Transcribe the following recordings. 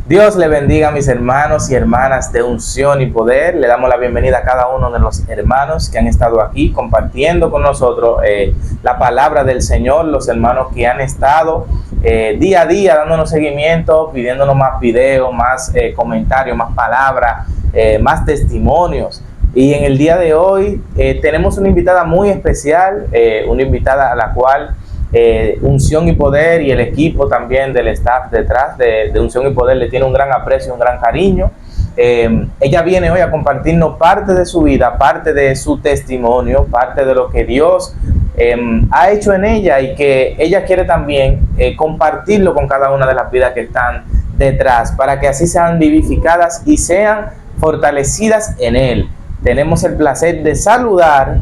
Dios le bendiga a mis hermanos y hermanas de Unción y Poder. Le damos la bienvenida a cada uno de los hermanos que han estado aquí compartiendo con nosotros la palabra del Señor, los hermanos que han estado día a día dándonos seguimiento, pidiéndonos más videos, más comentarios, más palabras, más testimonios. Y en el día de hoy tenemos una invitada muy especial, una invitada a la cual Unción y Poder y el equipo también del staff detrás de Unción y Poder le tiene un gran aprecio, un gran cariño. Ella viene hoy a compartirnos parte de su vida, parte de su testimonio, parte de lo que Dios ha hecho en ella y que ella quiere también compartirlo con cada una de las vidas que están detrás, para que así sean vivificadas y sean fortalecidas en Él. Tenemos el placer de saludar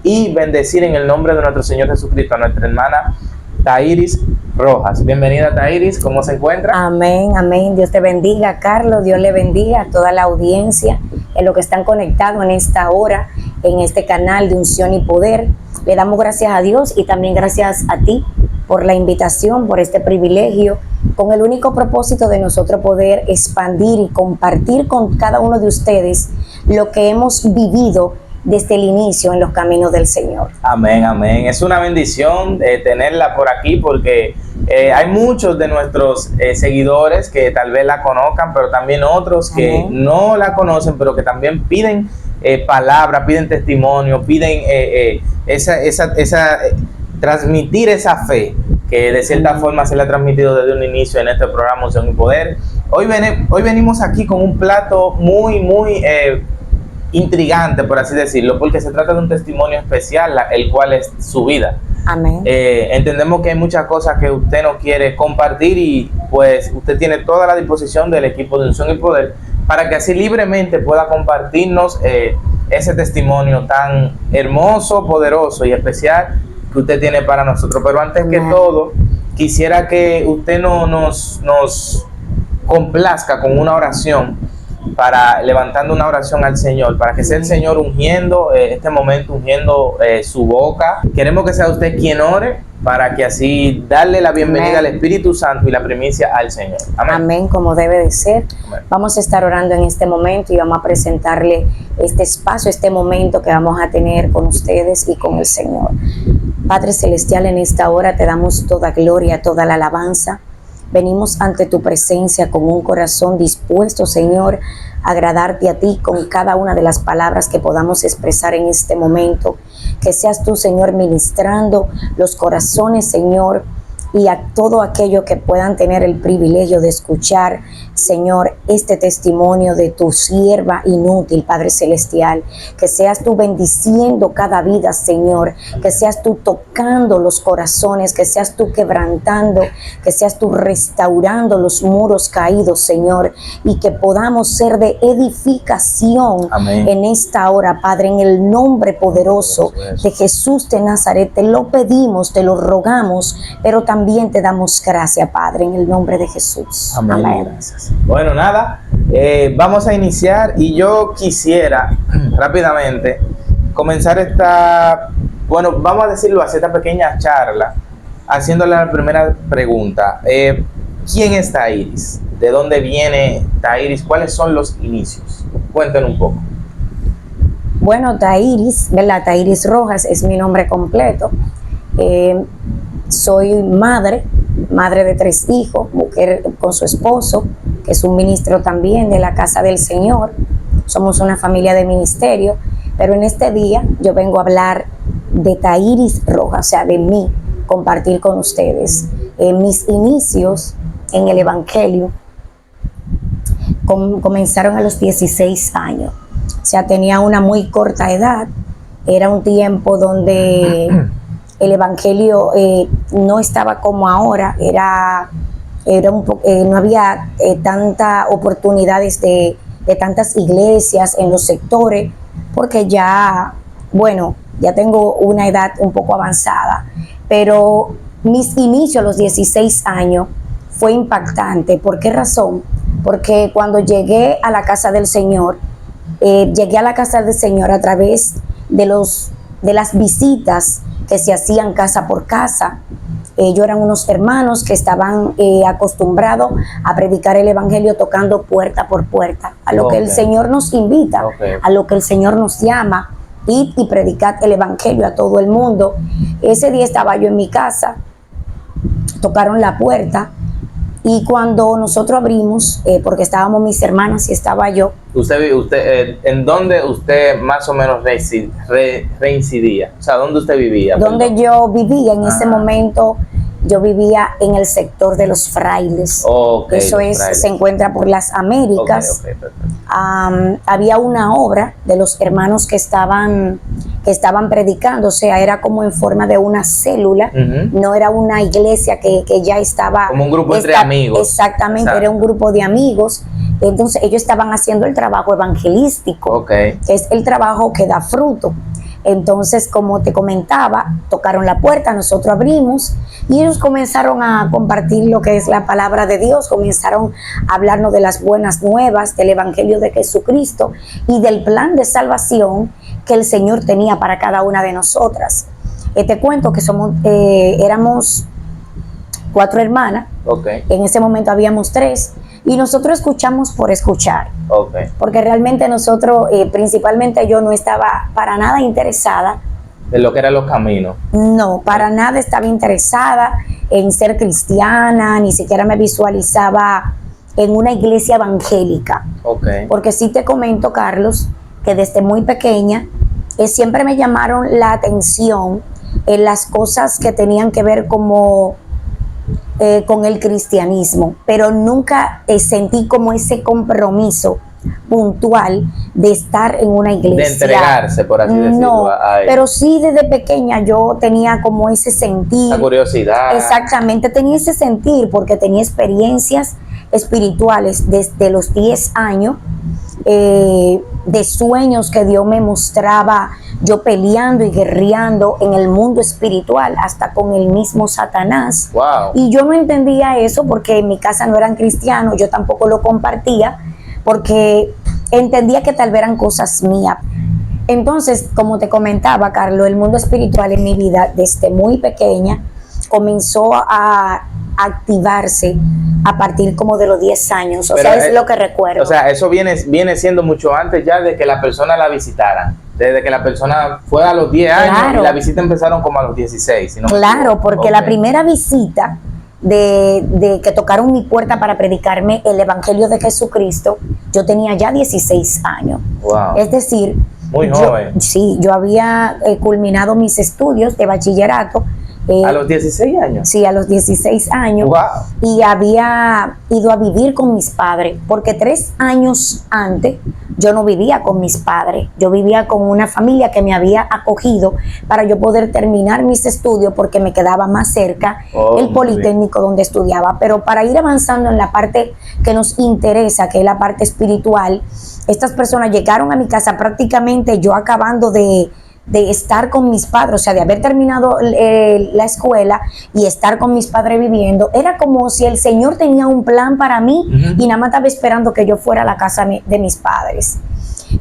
y bendecir en el nombre de nuestro Señor Jesucristo a nuestra hermana Thairis Rojas. Bienvenida, Thairis, ¿cómo se encuentra? Amén, amén. Dios te bendiga, Carlos. Dios le bendiga a toda la audiencia, en lo que están conectados en esta hora, en este canal de Unción y Poder. Le damos gracias a Dios y también gracias a ti por la invitación, por este privilegio, con el único propósito de nosotros poder expandir y compartir con cada uno de ustedes lo que hemos vivido desde el inicio en los caminos del Señor. Amén, amén. Es una bendición tenerla por aquí porque hay muchos de nuestros seguidores que tal vez la conozcan, pero también otros que Amén. no la conocen, pero que también piden palabra, piden testimonio, piden transmitir esa fe que de cierta forma se le ha transmitido desde un inicio en este programa Unción y Poder. Hoy venimos aquí con un plato muy intrigante, por así decirlo, porque se trata de un testimonio especial, el cual es su vida. Amén. Entendemos que hay muchas cosas que usted no quiere compartir y pues usted tiene toda la disposición del equipo de Unción y Poder para que así libremente pueda compartirnos ese testimonio tan hermoso, poderoso y especial que usted tiene para nosotros. Pero antes que todo, quisiera que usted nos complazca con una oración, levantando una oración al Señor, para que sea el Señor ungiendo este momento, ungiendo su boca. Queremos que sea usted quien ore, para que así darle la bienvenida al Espíritu Santo y la primicia al Señor. Amén. Amén, como debe de ser. Amén. Vamos a estar orando en este momento y vamos a presentarle este espacio, este momento que vamos a tener con ustedes y con el Señor. Padre Celestial, en esta hora te damos toda gloria, toda la alabanza. Venimos ante tu presencia con un corazón dispuesto, Señor, a agradarte a ti con cada una de las palabras que podamos expresar en este momento. Que seas tú, Señor, ministrando los corazones, Señor, y a todo aquello que puedan tener el privilegio de escuchar, Señor, este testimonio de tu sierva inútil, Padre Celestial. Que seas tú bendiciendo cada vida, Señor, que seas tú tocando los corazones, que seas tú quebrantando, que seas tú restaurando los muros caídos, Señor, y que podamos ser de edificación. Amén. En esta hora, Padre, en el nombre poderoso de Jesús de Nazaret, te lo pedimos, te lo rogamos, pero también te damos gracias, Padre, en el nombre de Jesús. Amén. Amén. Gracias. Bueno, nada, vamos a iniciar y yo quisiera rápidamente comenzar vamos a decirlo así, esta pequeña charla, haciéndole la primera pregunta. ¿Quién es Thairis? ¿De dónde viene Thairis? ¿Cuáles son los inicios? Cuéntenos un poco. Bueno, Thairis, ¿verdad? Thairis Rojas es mi nombre completo. Soy madre de 3 hijos, mujer con su esposo, que es un ministro también de la casa del Señor. Somos una familia de ministerio, pero en este día yo vengo a hablar de Thairis Rojas, o sea, de mí, compartir con ustedes. Mis inicios en el Evangelio comenzaron a los 16 años, o sea, tenía una muy corta edad. Era un tiempo donde el Evangelio no estaba como ahora, no había tantas oportunidades de tantas iglesias en los sectores, porque ya tengo una edad un poco avanzada, pero mis inicios a los 16 años fue impactante. ¿Por qué razón? Porque cuando llegué a la casa del Señor, a través de las visitas que se hacían casa por casa. Ellos eran unos hermanos que estaban acostumbrados a predicar el evangelio tocando puerta por puerta, a lo que el Señor nos invita, a lo que el Señor nos llama, id y predicad el evangelio a todo el mundo. Ese día estaba yo en mi casa, tocaron la puerta, y cuando nosotros abrimos, porque estábamos mis hermanas y estaba yo. ¿En dónde usted más o menos reincidía? O sea, ¿dónde usted vivía? Donde yo vivía en ese momento, yo vivía en el sector de los Frailes. Eso se encuentra por las Américas. Había una obra de los hermanos que estaban predicando, o sea, era como en forma de una célula, no era una iglesia que ya estaba... Como un grupo entre amigos. Exactamente, era un grupo de amigos. Entonces ellos estaban haciendo el trabajo evangelístico, que es el trabajo que da fruto. Entonces, como te comentaba, tocaron la puerta, nosotros abrimos y ellos comenzaron a compartir lo que es la palabra de Dios, comenzaron a hablarnos de las buenas nuevas, del evangelio de Jesucristo y del plan de salvación que el Señor tenía para cada una de nosotras. Te cuento que éramos 4 hermanas, en ese momento habíamos 3, y nosotros escuchamos por escuchar, porque realmente nosotros, principalmente yo, no estaba para nada interesada de lo que eran los caminos. No, para nada estaba interesada en ser cristiana, ni siquiera me visualizaba en una iglesia evangélica. Porque sí te comento, Carlos, que desde muy pequeña siempre me llamaron la atención en las cosas que tenían que ver como con el cristianismo, pero nunca sentí como ese compromiso puntual de estar en una iglesia. De entregarse, por así decirlo. No, pero sí desde pequeña yo tenía como ese sentir. La curiosidad. Exactamente, tenía ese sentir porque tenía experiencias espirituales desde los 10 años, de sueños que Dios me mostraba, yo peleando y guerreando en el mundo espiritual, hasta con el mismo Satanás. Y yo no entendía eso porque en mi casa no eran cristianos, yo tampoco lo compartía, porque entendía que tal vez eran cosas mías. Entonces, como te comentaba, Carlos, el mundo espiritual en mi vida desde muy pequeña comenzó a activarse a partir como de los 10 años, o sea, es lo que recuerdo. O sea, eso viene siendo mucho antes ya de que la persona la visitara, desde que la persona fue a los 10 años y la visita empezaron como a los 16. Si no porque la primera visita de que tocaron mi puerta para predicarme el evangelio de Jesucristo, yo tenía ya 16 años. Es decir, muy joven. Sí, yo había culminado mis estudios de bachillerato. ¿A los 16 años? Sí, a los 16 años. Y había ido a vivir con mis padres, porque 3 años antes yo no vivía con mis padres. Yo vivía con una familia que me había acogido para yo poder terminar mis estudios, porque me quedaba más cerca el Politécnico donde estudiaba. Pero para ir avanzando en la parte que nos interesa, que es la parte espiritual, estas personas llegaron a mi casa prácticamente yo acabando de estar con mis padres, o sea, de haber terminado la escuela y estar con mis padres viviendo. Era como si el Señor tenía un plan para mí y nada más estaba esperando que yo fuera a la casa de mis padres.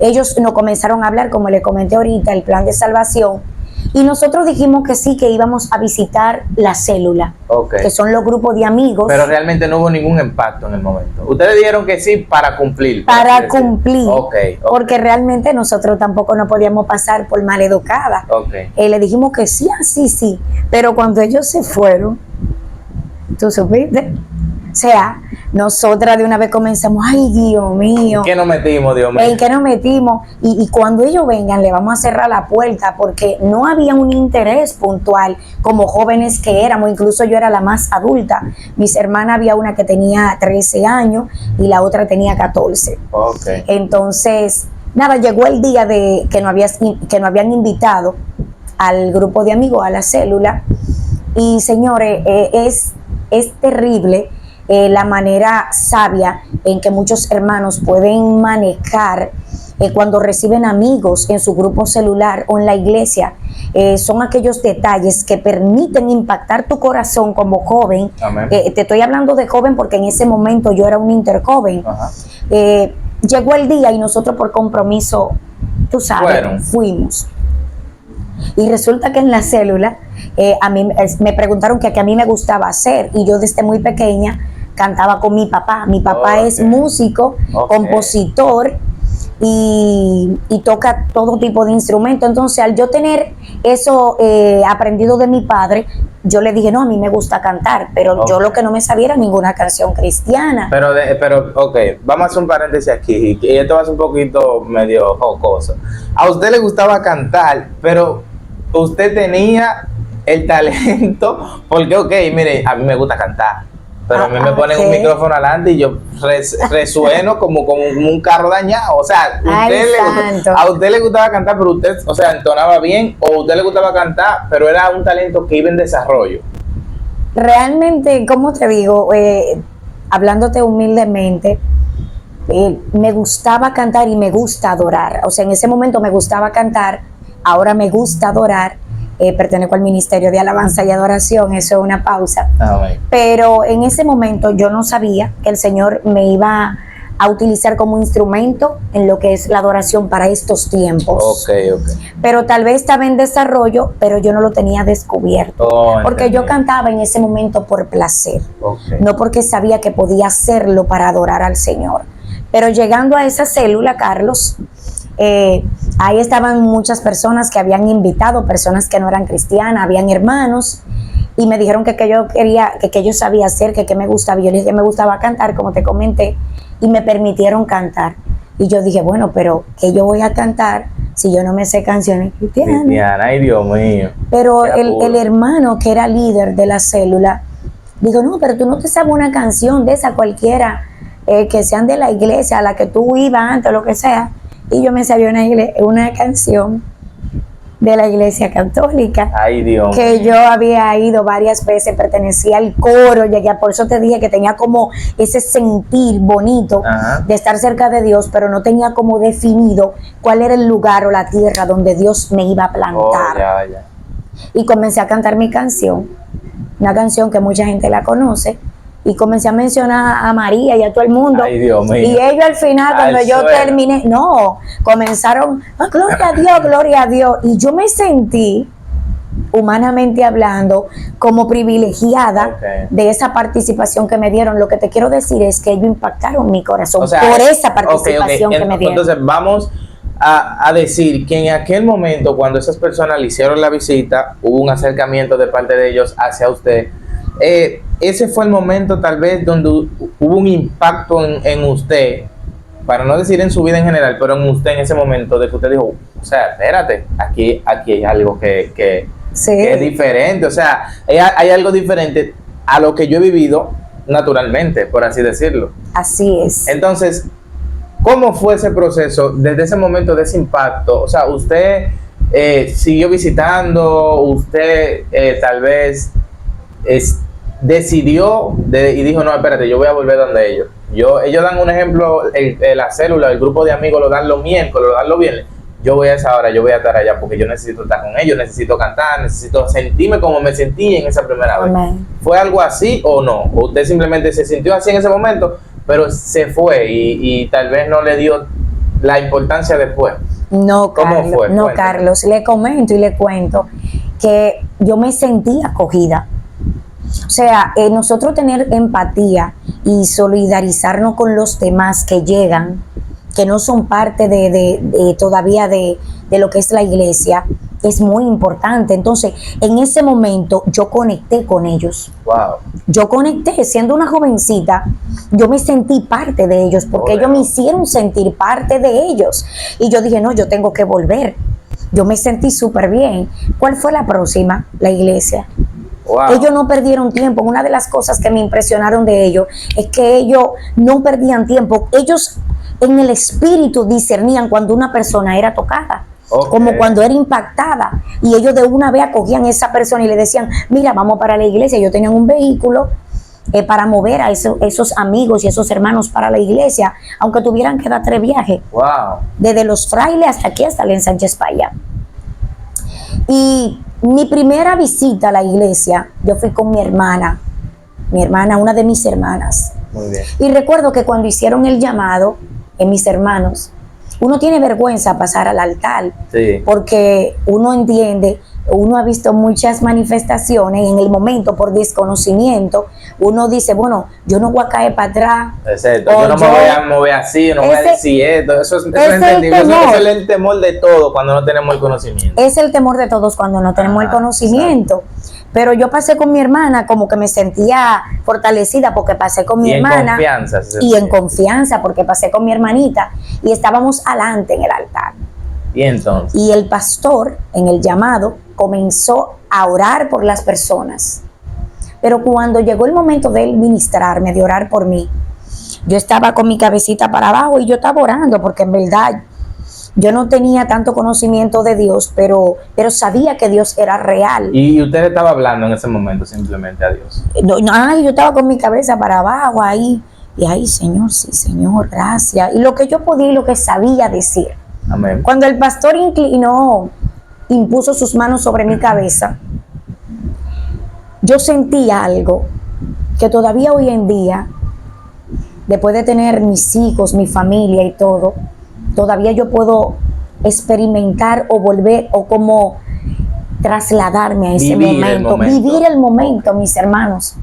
Ellos nos comenzaron a hablar, como le comenté ahorita, el plan de salvación, y nosotros dijimos que sí, que íbamos a visitar la célula, que son los grupos de amigos. Pero realmente no hubo ningún impacto en el momento. Ustedes dijeron que sí para cumplir. Para cumplir, porque realmente nosotros tampoco nos podíamos pasar por maleducada. Le dijimos que sí, así sí, pero cuando ellos se fueron, ¿tú supiste? O sea, nosotras de una vez comenzamos, ay, Dios mío. ¿En qué nos metimos, Dios mío? ¿En qué nos metimos? Y cuando ellos vengan, le vamos a cerrar la puerta, porque no había un interés puntual como jóvenes que éramos. Incluso yo era la más adulta. Mis hermanas, había una que tenía 13 años y la otra tenía 14. Entonces, nada, llegó el día de que nos habían invitado al grupo de amigos, a la célula. Y, señores, es terrible la manera sabia en que muchos hermanos pueden manejar cuando reciben amigos en su grupo celular o en la iglesia. Son aquellos detalles que permiten impactar tu corazón como joven. Te estoy hablando de joven porque en ese momento yo era un interjoven. Llegó el día y nosotros por compromiso, tú sabes, fuimos. Y resulta que en la célula a mí me preguntaron que a mí me gustaba hacer, y yo desde muy pequeña cantaba con mi papá. Mi papá es músico, compositor, y toca todo tipo de instrumentos. Entonces, al yo tener eso aprendido de mi padre, yo le dije, no, a mí me gusta cantar, pero yo lo que no me sabía era ninguna canción cristiana. Pero, ok, vamos a hacer un paréntesis aquí, y esto va a ser un poquito medio jocoso. A usted le gustaba cantar, pero usted tenía el talento, porque, ok, mire, a mí me gusta cantar, pero a mí me ponen un micrófono adelante y yo resueno como un carro dañado. O sea, a usted le gustaba cantar, pero usted, o sea, entonaba bien, o a usted le gustaba cantar, pero era un talento que iba en desarrollo. Realmente, ¿cómo te digo? Hablándote humildemente, me gustaba cantar y me gusta adorar. O sea, en ese momento me gustaba cantar, ahora me gusta adorar. Pertenezco al Ministerio de Alabanza y Adoración, eso es una pausa. Pero en ese momento yo no sabía que el Señor me iba a utilizar como instrumento en lo que es la adoración para estos tiempos. Pero tal vez estaba en desarrollo, pero yo no lo tenía descubierto. Porque yo cantaba en ese momento por placer, no porque sabía que podía hacerlo para adorar al Señor. Pero llegando a esa célula, Carlos, ahí estaban muchas personas que habían invitado, personas que no eran cristianas, habían hermanos, y me dijeron que yo quería, que yo sabía hacer, que me gustaba. Yo les dije que me gustaba cantar, como te comenté, y me permitieron cantar. Y yo dije, bueno, pero ¿qué yo voy a cantar si yo no me sé canciones cristianas? Ay, Dios mío. Pero el hermano que era líder de la célula dijo, no, pero tú no te sabes una canción de esa cualquiera, que sean de la iglesia a la que tú ibas antes, lo que sea. Y yo me sabía una canción de la iglesia católica. Ay, Dios. Que yo había ido varias veces, pertenecía al coro, llegué, por eso te dije que tenía como ese sentir bonito de estar cerca de Dios, pero no tenía como definido cuál era el lugar o la tierra donde Dios me iba a plantar. Y comencé a cantar mi canción, una canción que mucha gente la conoce, y comencé a mencionar a María y a todo el mundo. Ay, Dios mío. Y ellos al final, cuando yo terminé, comenzaron, gloria a Dios. Y yo me sentí, humanamente hablando, como privilegiada de esa participación que me dieron. Lo que te quiero decir es que ellos impactaron mi corazón, o sea, por esa participación que me dieron. Entonces vamos a decir que en aquel momento, cuando esas personas le hicieron la visita, hubo un acercamiento de parte de ellos hacia usted. Ese fue el momento tal vez donde hubo un impacto en usted, para no decir en su vida en general, pero en usted en ese momento, de que usted dijo, o sea, espérate, aquí hay algo que es diferente. O sea, hay algo diferente a lo que yo he vivido naturalmente, por así decirlo. Así es. Entonces, ¿cómo fue ese proceso desde ese momento de ese impacto? O sea, usted siguió visitando, usted tal vez decidió y dijo, no, espérate, yo voy a volver donde ellos. Ellos dan un ejemplo, la célula, el grupo de amigos lo dan los miércoles, lo dan los viernes. Yo voy a esa hora, yo voy a estar allá porque yo necesito estar con ellos, necesito cantar, necesito sentirme como me sentí en esa primera vez. ¿Fue algo así o no? ¿O usted simplemente se sintió así en ese momento, pero se fue y tal vez no le dio la importancia después? No, ¿Cómo Carlos, fue? no, Carlos, le comento y le cuento que yo me sentí acogida. O sea, nosotros tener empatía y solidarizarnos con los demás que llegan, que no son parte todavía de lo que es la iglesia, es muy importante. Entonces, en ese momento yo conecté con ellos. Wow. Yo conecté, siendo una jovencita, yo me sentí parte de ellos, porque ellos me hicieron sentir parte de ellos. Y yo dije, no, yo tengo que volver. Yo me sentí súper bien. ¿Cuál fue la próxima? La iglesia. Wow. Ellos no perdieron tiempo. Una de las cosas que me impresionaron de ellos es que ellos no perdían tiempo. Ellos en el espíritu discernían cuando una persona era tocada, como cuando era impactada, y ellos de una vez acogían a esa persona y le decían, mira, vamos para la iglesia. Ellos tenían un vehículo para mover a esos amigos y esos hermanos para la iglesia, aunque tuvieran que dar 3 viajes. Wow. Desde Los Frailes hasta aquí, hasta el Sánchez Paya. Y mi primera visita a la iglesia, yo fui con mi hermana, una de mis hermanas. Muy bien. Y recuerdo que cuando hicieron el llamado, mis hermanos, uno tiene vergüenza a pasar al altar, Sí. porque uno entiende, uno ha visto muchas manifestaciones en el momento por desconocimiento, uno dice, bueno, yo no voy a caer para atrás. Exacto. o Yo no me voy a mover así, no voy a Ese- decir esto. Eso es ese entendible. Eso temor. es el temor de todo cuando no tenemos el conocimiento. Es el temor de todos cuando no tenemos el Ajá, conocimiento. Pero yo pasé con mi hermana como que me sentía fortalecida porque pasé con mi Y en hermana. confianza. Y en confianza porque pasé con mi hermanita y estábamos adelante en el altar. Y entonces, Y el pastor en el llamado comenzó a orar por las personas. Pero cuando llegó el momento de él ministrarme, de orar por mí, yo estaba con mi cabecita para abajo y yo estaba orando porque en verdad yo no tenía tanto conocimiento de Dios, pero sabía que Dios era real. y usted estaba hablando en ese momento simplemente a Dios. Yo estaba con mi cabeza para abajo ahí. Y ahí, Señor, sí, Señor, gracias. Y lo que yo podía y lo que sabía decir. Amén. Cuando el pastor impuso sus manos sobre mi cabeza, yo sentí algo que todavía hoy en día, después de tener mis hijos, mi familia y todo, todavía yo puedo experimentar o volver o como trasladarme a ese momento, vivir el momento, mis hermanos.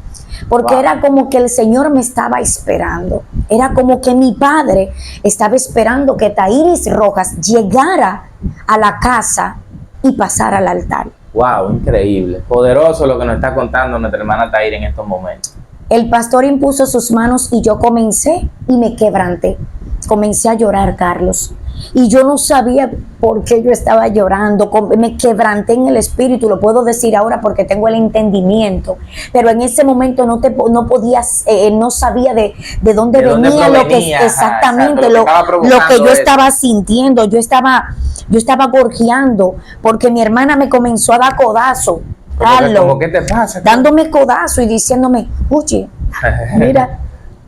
Porque era como que el Señor me estaba esperando. Era como que mi padre estaba esperando que Tairis Rojas llegara a la casa y pasara al altar. Wow, increíble. Poderoso lo que nos está contando nuestra hermana Taira en estos momentos. El pastor impuso sus manos y yo comencé y me quebranté. Comencé a llorar, Carlos. Y yo no sabía por qué yo estaba llorando. Me quebranté en el espíritu, lo puedo decir ahora porque tengo el entendimiento. Pero en ese momento no podías, no sabía de dónde venía lo que exactamente lo que yo estaba sintiendo. Yo estaba gorjeando porque mi hermana me comenzó a dar codazo. ¿Cómo qué te pasa? Dándome codazo y diciéndome, oye, mira,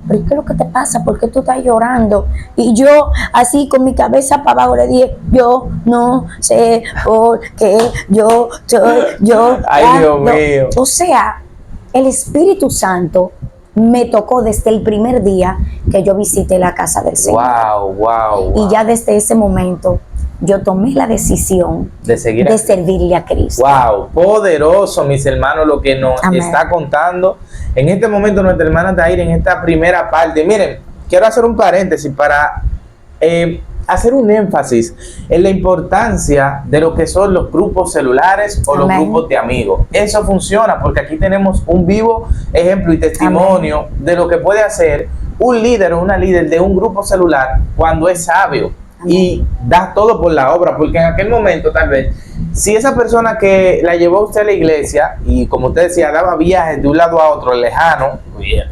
¿pero qué es lo que te pasa? ¿Por qué tú estás llorando? Y yo, así con mi cabeza para abajo, le dije, yo no sé por qué yo. Ay, Dios mío. O sea, el Espíritu Santo me tocó desde el primer día que yo visité la casa del Señor. Wow. Y ya desde ese momento, yo tomé la decisión de servirle a Cristo. Wow, poderoso, mis hermanos, lo que nos está contando en este momento nuestra hermana Taira en esta primera parte. Miren, quiero hacer un paréntesis para hacer un énfasis en la importancia de lo que son los grupos celulares o los grupos de amigos. Eso funciona porque aquí tenemos un vivo ejemplo y testimonio de lo que puede hacer un líder o una líder de un grupo celular cuando es sabio y da todo por la obra, porque en aquel momento tal vez, si esa persona que la llevó a usted a la iglesia y como usted decía, daba viajes de un lado a otro lejano,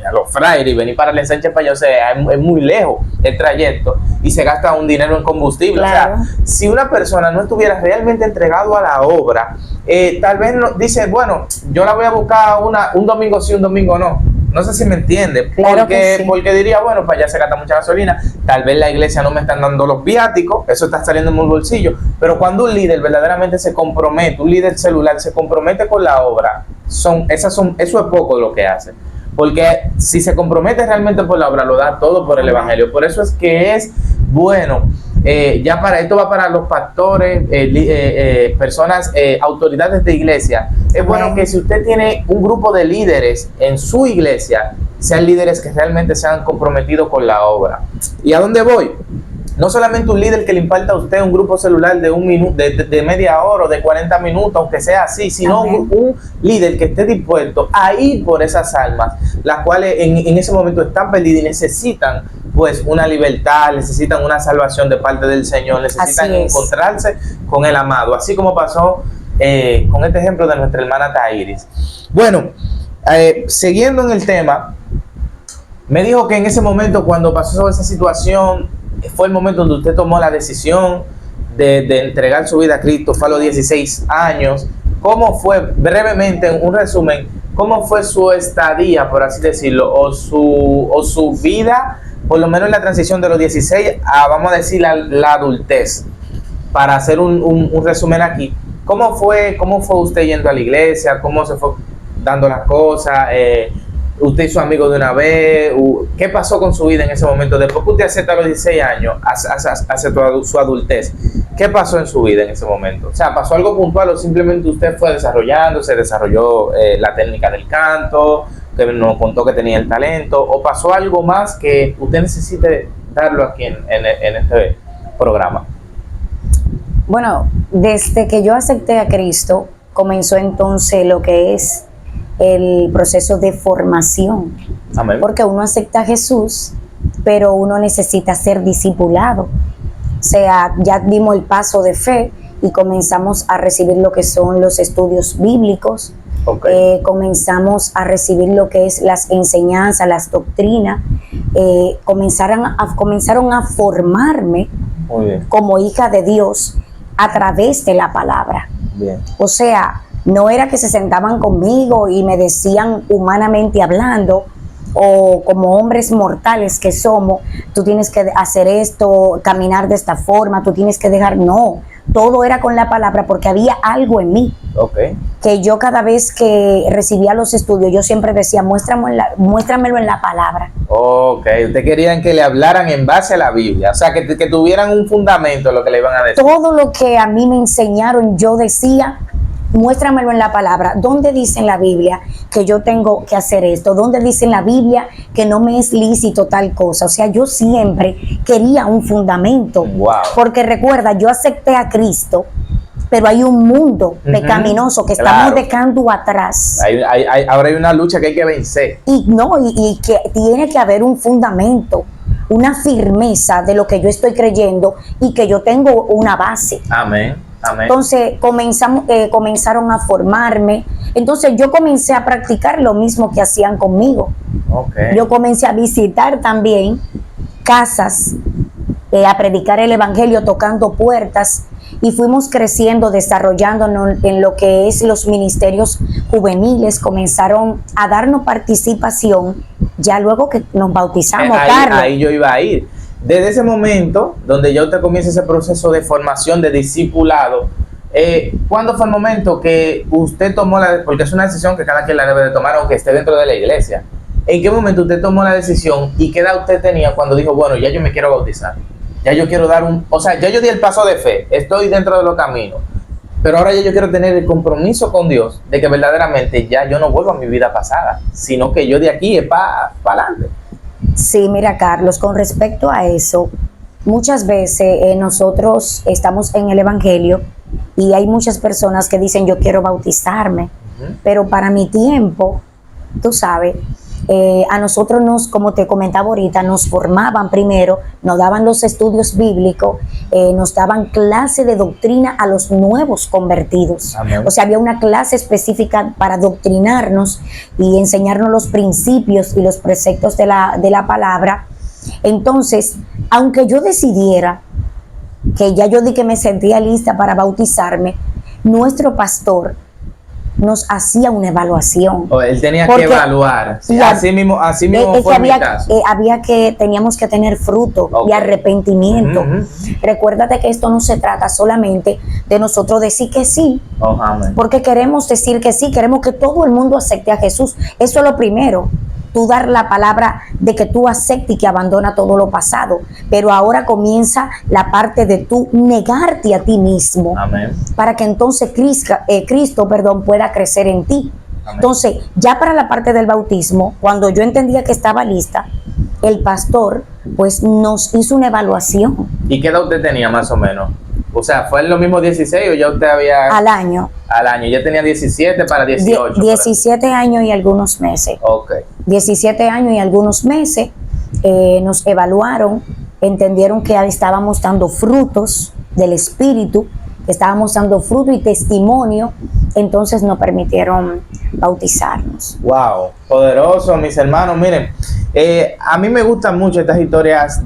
a los frailes y venir para el ensanche para allá, o sea, es muy lejos el trayecto y se gasta un dinero en combustible. Claro. O sea, si una persona no estuviera realmente entregado a la obra, tal vez dice, bueno, yo la voy a buscar un domingo sí, un domingo no. No sé si me entiende, claro porque diría, bueno, para allá se gasta mucha gasolina, tal vez la iglesia no me están dando los viáticos, eso está saliendo en mi bolsillo, pero cuando un líder verdaderamente se compromete, un líder celular se compromete con la obra, eso es poco lo que hace, porque si se compromete realmente por la obra, lo da todo por el evangelio. Por eso es que es bueno, ya para esto va para los pastores, personas, autoridades de iglesia. Es bueno que si usted tiene un grupo de líderes en su iglesia, sean líderes que realmente se han comprometido con la obra. ¿Y a dónde voy? No solamente un líder que le imparta a usted un grupo celular de un minuto, de media hora o de 40 minutos, aunque sea así, sino un líder que esté dispuesto a ir por esas almas, las cuales en ese momento están perdidas y necesitan pues una libertad, necesitan una salvación de parte del Señor, necesitan encontrarse con el amado, así como pasó con este ejemplo de nuestra hermana Tairis. Bueno, siguiendo en el tema, me dijo que en ese momento cuando pasó esa situación, fue el momento donde usted tomó la decisión de entregar su vida a Cristo, fue a los 16 años. ¿Cómo fue, brevemente, en un resumen, cómo fue su estadía, por así decirlo, o su vida, por lo menos en la transición de los 16 a, vamos a decir, la adultez? Para hacer un resumen aquí, ¿cómo fue usted yendo a la iglesia? ¿Cómo se fue dando las cosas? ¿Usted hizo amigo de una vez? ¿Qué pasó con su vida en ese momento? Después que usted acepta a los 16 años, aceptó su adultez, ¿qué pasó en su vida en ese momento? O sea, ¿pasó algo puntual o simplemente usted fue desarrollando, se desarrolló la técnica del canto, que nos contó que tenía el talento, o pasó algo más que usted necesite darlo aquí en este programa? Bueno, desde que yo acepté a Cristo, comenzó entonces lo que es el proceso de formación. Amén. Porque uno acepta a Jesús, pero uno necesita ser discipulado. O sea, ya dimos el paso de fe y comenzamos a recibir lo que son los estudios bíblicos. Okay. Comenzamos a recibir lo que es las enseñanzas, las doctrinas. Comenzaron a formarme como hija de Dios a través de la palabra. Bien. O sea, no era que se sentaban conmigo y me decían humanamente hablando, o como hombres mortales que somos, tú tienes que hacer esto, caminar de esta forma, tú tienes que dejar, no, todo era con la palabra, porque había algo en mí. Okay. Que yo cada vez que recibía los estudios, yo siempre decía, muéstramelo en la palabra. Ok, usted querían que le hablaran en base a la Biblia, o sea, que tuvieran un fundamento en lo que le iban a decir. Todo lo que a mí me enseñaron, yo decía, muéstramelo en la palabra. ¿Dónde dice en la Biblia que yo tengo que hacer esto? ¿Dónde dice en la Biblia que no me es lícito tal cosa? O sea, yo siempre quería un fundamento. Wow. Porque recuerda, yo acepté a Cristo, pero hay un mundo pecaminoso que estamos dejando atrás. Ahora hay una lucha que hay que vencer. Y que tiene que haber un fundamento, una firmeza de lo que yo estoy creyendo y que yo tengo una base. Amén. Amén. Entonces comenzaron a formarme. Entonces yo comencé a practicar lo mismo que hacían conmigo. Okay. Yo comencé a visitar también casas, a predicar el evangelio, tocando puertas, y fuimos creciendo, desarrollándonos en lo que es los ministerios juveniles. Comenzaron a darnos participación ya luego que nos bautizamos, Carlos. Ahí yo iba a ir. Desde ese momento, donde ya usted comienza ese proceso de formación, de discipulado, ¿cuándo fue el momento que usted tomó porque es una decisión que cada quien la debe de tomar aunque esté dentro de la iglesia? ¿En qué momento usted tomó la decisión y qué edad usted tenía cuando dijo, bueno, ya yo me quiero bautizar? Ya yo quiero ya yo di el paso de fe, estoy dentro de los caminos, pero ahora ya yo quiero tener el compromiso con Dios de que verdaderamente ya yo no vuelvo a mi vida pasada, sino que yo de aquí es para adelante. Sí, mira, Carlos, con respecto a eso, muchas veces nosotros estamos en el evangelio y hay muchas personas que dicen yo quiero bautizarme, pero para mi tiempo, tú sabes, a nosotros como te comentaba ahorita, nos formaban primero, nos daban los estudios bíblicos, nos daban clase de doctrina a los nuevos convertidos. Amén. O sea, había una clase específica para doctrinarnos y enseñarnos los principios y los preceptos de la palabra. Entonces, aunque yo decidiera que ya yo di que me sentía lista para bautizarme, nuestro pastor nos hacía una evaluación. Él tenía que evaluar. Sí, así mismo fue mi caso. Teníamos que tener fruto y arrepentimiento. Recuérdate que esto no se trata solamente de nosotros decir que sí, porque queremos decir que sí, queremos que todo el mundo acepte a Jesús. Eso es lo primero. Tú dar la palabra de que tú aceptes y que abandona todo lo pasado. Pero ahora comienza la parte de tú negarte a ti mismo. Amén. Para que entonces Cristo pueda crecer en ti. Amén. Entonces, ya para la parte del bautismo, cuando yo entendía que estaba lista, el pastor pues nos hizo una evaluación. ¿Y qué edad usted tenía más o menos? O sea, ¿fue en lo mismo 16 o ya usted había...? Al año. Al año, ya tenía 17 para 18. 17 años y algunos meses. Ok. 17 años y algunos meses, nos evaluaron, entendieron que estábamos dando frutos del Espíritu, que estábamos dando fruto y testimonio, entonces nos permitieron bautizarnos. Wow, poderoso, mis hermanos. Miren, a mí me gustan mucho estas historias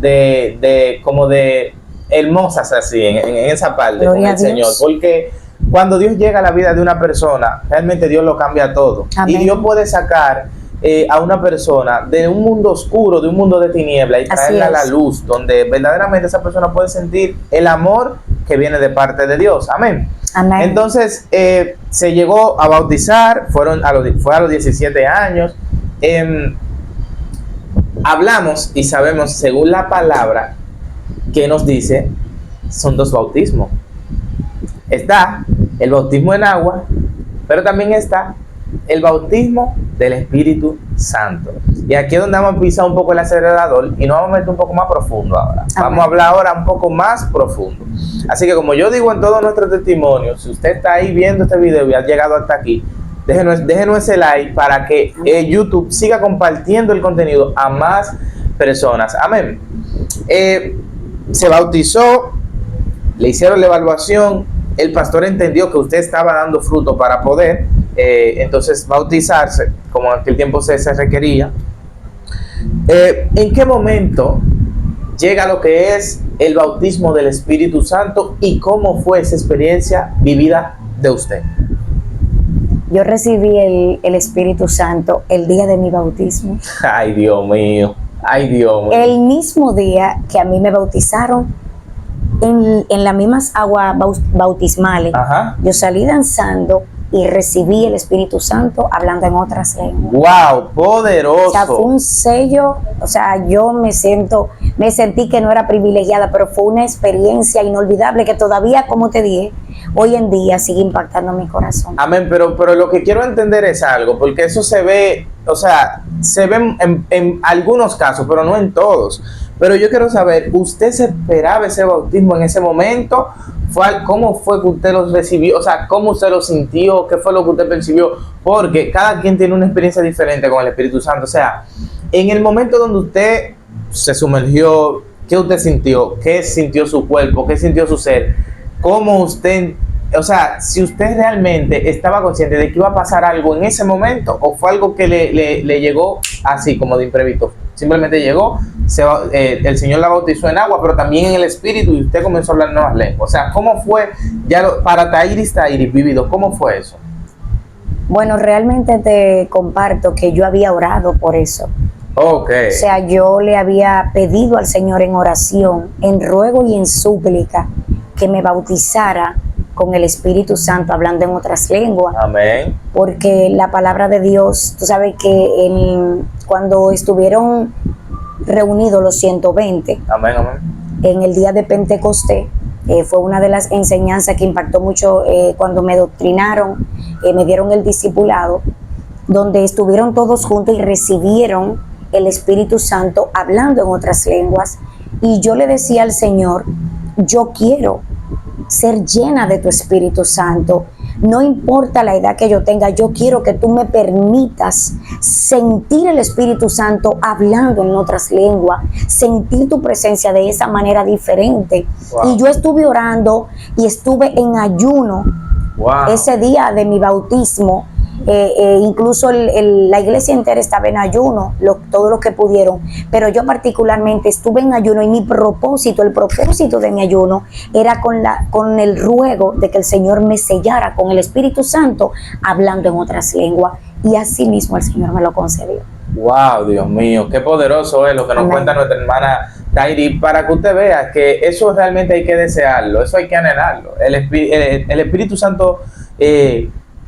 como de hermosas así, en esa parte Gloria con el Señor, porque cuando Dios llega a la vida de una persona, realmente Dios lo cambia todo. Amén. Y Dios puede sacar a una persona de un mundo oscuro, de un mundo de tiniebla y traerla a la luz, donde verdaderamente esa persona puede sentir el amor que viene de parte de Dios. Amén. Amén. Entonces se llegó a bautizar, fue a los 17 años. hablamos y sabemos, según la palabra que nos dice, son dos bautismos. Está el bautismo en agua, pero también está el bautismo del Espíritu Santo. Y aquí es donde vamos a pisar un poco el acelerador y nos vamos a meter un poco más profundo ahora. Vamos a hablar ahora un poco más profundo. Así que, como yo digo en todos nuestros testimonios, si usted está ahí viendo este video y ha llegado hasta aquí, déjenos ese like para que YouTube siga compartiendo el contenido a más personas. Amén. Se bautizó, le hicieron la evaluación, el pastor entendió que usted estaba dando fruto para poder entonces bautizarse, como en aquel tiempo se requería. ¿En qué momento llega lo que es el bautismo del Espíritu Santo y cómo fue esa experiencia vivida de usted? Yo recibí el Espíritu Santo el día de mi bautismo. Ay, Dios mío. Ay, Dios mío. El mismo día que a mí me bautizaron en las mismas aguas bautismales. Ajá. Yo salí danzando y recibí el Espíritu Santo hablando en otras lenguas. ¡Wow! Poderoso. O sea, fue un sello. O sea, yo me sentí que no era privilegiada, pero fue una experiencia inolvidable que todavía, como te dije, hoy en día sigue impactando mi corazón. Amén, pero lo que quiero entender es algo, porque eso se ve, o sea, se ve en algunos casos, pero no en todos. Pero yo quiero saber, ¿usted se esperaba ese bautismo en ese momento? ¿Cómo fue que usted los recibió? O sea, ¿cómo usted lo sintió? ¿Qué fue lo que usted percibió? Porque cada quien tiene una experiencia diferente con el Espíritu Santo. O sea, en el momento donde usted se sumergió, ¿qué usted sintió? ¿Qué sintió su cuerpo? ¿Qué sintió su ser? ¿Cómo usted, o sea, si usted realmente estaba consciente de que iba a pasar algo en ese momento, o fue algo que le llegó así como de imprevisto? Simplemente llegó, el Señor la bautizó en agua, pero también en el Espíritu, y usted comenzó a hablar nuevas lenguas. O sea, ¿cómo fue para Tairis vivido? ¿Cómo fue eso? Bueno, realmente te comparto que yo había orado por eso. Okay. O sea, yo le había pedido al Señor en oración, en ruego y en súplica, que me bautizara con el Espíritu Santo, hablando en otras lenguas. Amén. Porque la palabra de Dios, tú sabes que cuando estuvieron reunidos los 120, amén, amén, en el día de Pentecostés, fue una de las enseñanzas que impactó mucho cuando me doctrinaron, me dieron el discipulado, donde estuvieron todos juntos y recibieron el Espíritu Santo hablando en otras lenguas. Y yo le decía al Señor, yo quiero ser llena de tu Espíritu Santo. No importa la edad que yo tenga, yo quiero que tú me permitas sentir el Espíritu Santo hablando en otras lenguas, sentir tu presencia de esa manera diferente. Wow. Y yo estuve orando y estuve en ayuno. Wow. Ese día de mi bautismo. Incluso la iglesia entera estaba en ayuno, todos los que pudieron, pero yo particularmente estuve en ayuno, y mi propósito, el propósito de mi ayuno era con el ruego de que el Señor me sellara con el Espíritu Santo hablando en otras lenguas, y así mismo el Señor me lo concedió. Wow, Dios mío, qué poderoso es lo que nos cuenta nuestra hermana Tairi, para que usted vea que eso realmente hay que desearlo, eso hay que anhelarlo. El Espíritu Santo